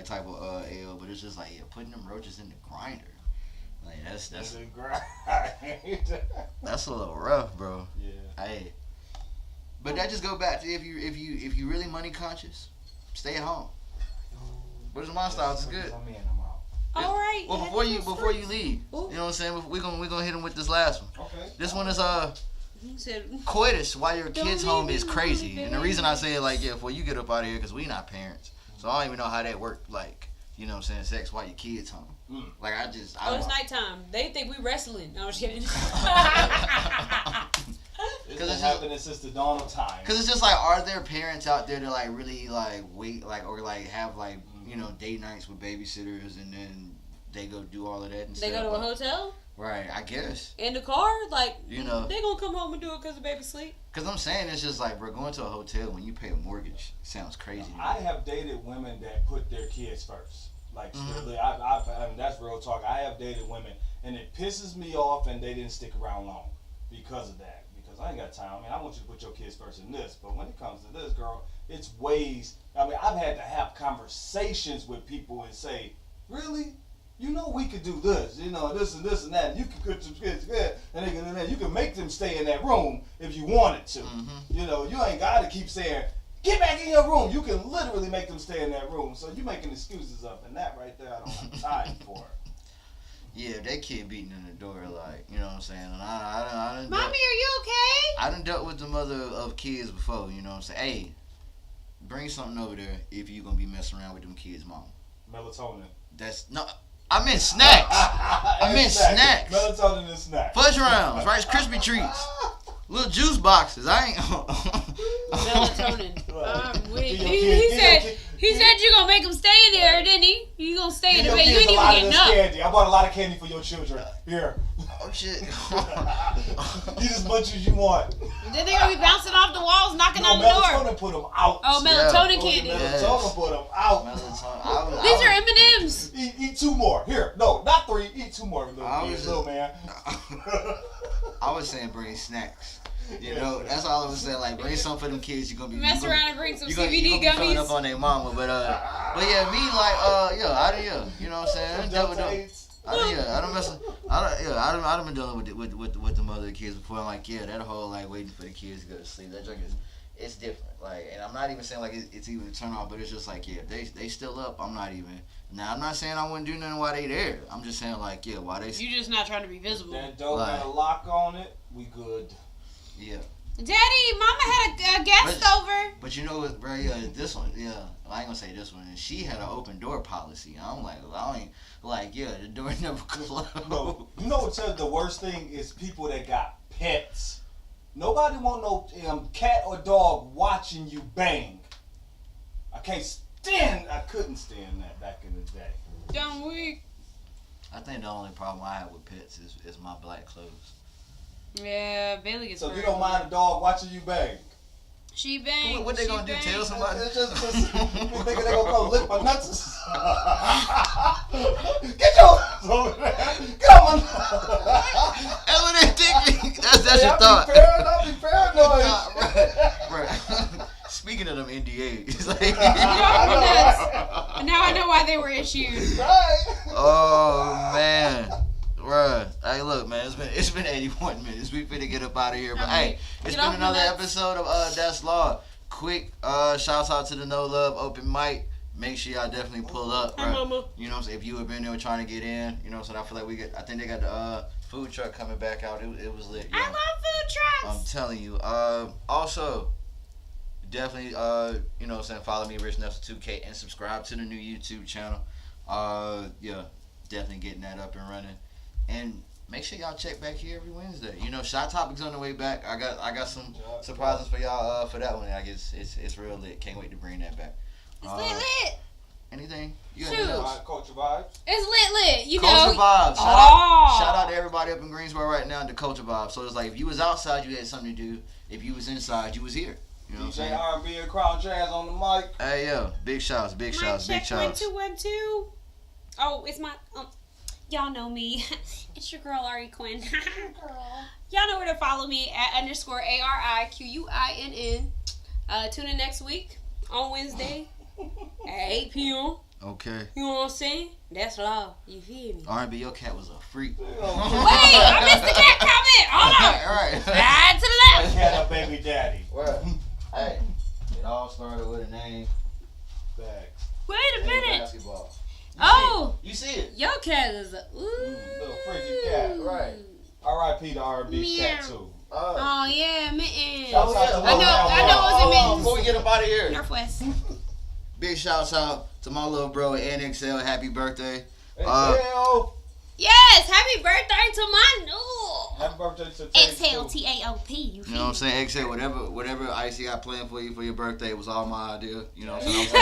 type of ale, but it's just putting them roaches in the grinder, that's that's a little rough, bro. Yeah. Hey, but that just go back to if you really money conscious, stay at home. But it's my style, it's good. I'm in, I'm out. All right. Well, before you leave, you know what I'm saying? We're gonna hit him with this last one. Okay. This one is coitus while your kid's home is crazy, and the reason I say it before you get up out of here, because we not parents, so I don't even know how that worked. You know what I'm saying? Sex while your kid's home. It's nighttime. They think we wrestling. No, I'm just kidding. It's been happening since the dawn of time. Because it's just are there parents out there that really wait or have you know, date nights with babysitters, and then they go do all of that and they stuff. go to a hotel? Right, I guess. In the car? You know. They gonna come home and do it because the baby sleep? Because I'm saying it's just bro, going to a hotel when you pay a mortgage sounds crazy. I have dated women that put their kids first. Really, I mean, that's real talk. I have dated women, and it pisses me off, and they didn't stick around long because of that. Because I ain't got time. I mean, I want you to put your kids first in this, but when it comes to this, girl, it's ways. I mean, I've had to have conversations with people and say, really? You know, we could do this, you know, this and this and that. And you can put some kids good, and then you can make them stay in that room if you wanted to. You know, you ain't got to keep saying, get back in your room. You can literally make them stay in that room. So you're making excuses up, and that right there, I don't have time for. Yeah, that kid beating in the door, you know what I'm saying? And I done Mommy, are you okay? I done dealt with the mother of kids before, you know what I'm saying? Hey, bring something over there if you're going to be messing around with them kids' mom. Melatonin. I meant snacks. I meant snacks. Melatonin and snacks. Fudge rounds, Rice Krispie treats. Little juice boxes. I ain't. Melatonin. I'm weak. He said you gonna make him stay in there, didn't he? You gonna stay in the bed. You ain't even get enough. Candy. I bought a lot of candy for your children. Here. Oh shit. Eat as much as you want. Then they gonna be bouncing off the walls, knocking on the door. Melatonin put them out. Oh, melatonin candy. Melatonin put them out. These are M&Ms. Eat 2 more. Here. No, not 3. Eat 2 more, little man. I was saying bring snacks. You know, that's all I was saying. Bring some for them kids. You're gonna be mess around and bring some CBD you gonna be gummies. up on their mama, but yeah, me out of here. You know what I'm saying? I done been dealing with the mother of the kids before. I'm that whole waiting for the kids to go to sleep. That junk it's different. And I'm not even saying it's even a turn off, but it's just if they still up, I'm not even. Now I'm not saying I wouldn't do nothing while they there. I'm just saying why they. You just not trying to be visible. That door got a lock on it. We good. Yeah. Daddy, Mama had a guest over. But you know what, bro? This one, I ain't gonna say this one. She had an open door policy. I'm the door never closed. No, you know what? The worst thing is people that got pets. Nobody want no cat or dog watching you bang. I couldn't stand that back in the day. Dumb weak. I think the only problem I have with pets is my black clothes. Yeah, Bailey gets So you don't mind a dog watching you bang? She bangs. What they gonna do? Tell somebody? It's just you think they gonna come lick my nuts? Get your ass over there! Get on my nuts! That's what they think. That's your thought. I'll be paranoid. Right. Speaking of them NDAs, now I know why they were issued. Right. Oh man. Bruh, hey, look, man, it's been 81 minutes. We finna get up out of here, but hey, it's been another episode of That's Law. Quick shouts out to the No Love Open Mic. Make sure y'all definitely pull up. Hi, Mama. You know what I'm saying? If you have been there trying to get in, you know what I'm saying? I feel like I think they got the food truck coming back out. It was lit. I love food trucks. I'm telling you. Also, definitely, you know what I'm saying? Follow me, Rich Nelson 2K, and subscribe to the new YouTube channel. Yeah, definitely getting that up and running. And make sure y'all check back here every Wednesday. You know, Shot Topics on the way back. I got some surprises for y'all for that one. I guess it's real lit. Can't wait to bring that back. It's lit. Anything? Shoot. Culture Vibes. It's lit. You Culture know. Vibes. Shout out to everybody up in Greensboro right now at the Culture Vibes. So it's if you was outside, you had something to do. If you was inside, you was here. You know what I'm DJ saying? R&B and Crown Jazz on the mic. Hey, yo. Big shouts, big shouts, big check 1 shouts. 2 1 2. Oh, it's my y'all know me. It's your girl Ari Quinn. Y'all know where to follow me at _ARIQUINN. Tune in next week on Wednesday at 8 p.m. Okay. You know what I'm saying? That's love. You feel me? R&B, your cat was a freak. Wait, I missed the cat comment. Hold on. All right. Slide to the left. Cat up baby daddy. Well, hey, it all started with a name. Facts. Wait a minute. Basketball. Oh, You see it? your cat is a Little freaky cat. Right. R.I.P. to R&B cat Meow. too. Oh yeah, mittens. Shouts out to I know it was a mittens. Before we get up out of here, Northwest. big shouts out to my little bro NXL. Happy birthday. Hey, Dale. Yes, happy birthday to my new. Happy birthday to Exhale, Taste TAOP. You You feel know what I'm me? saying? Except whatever Icy got planned for you for your birthday was all my idea. You know what I'm saying? Too.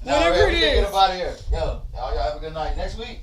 Whatever it we is. Get up out of here. Yo, y'all have a good night. Next week.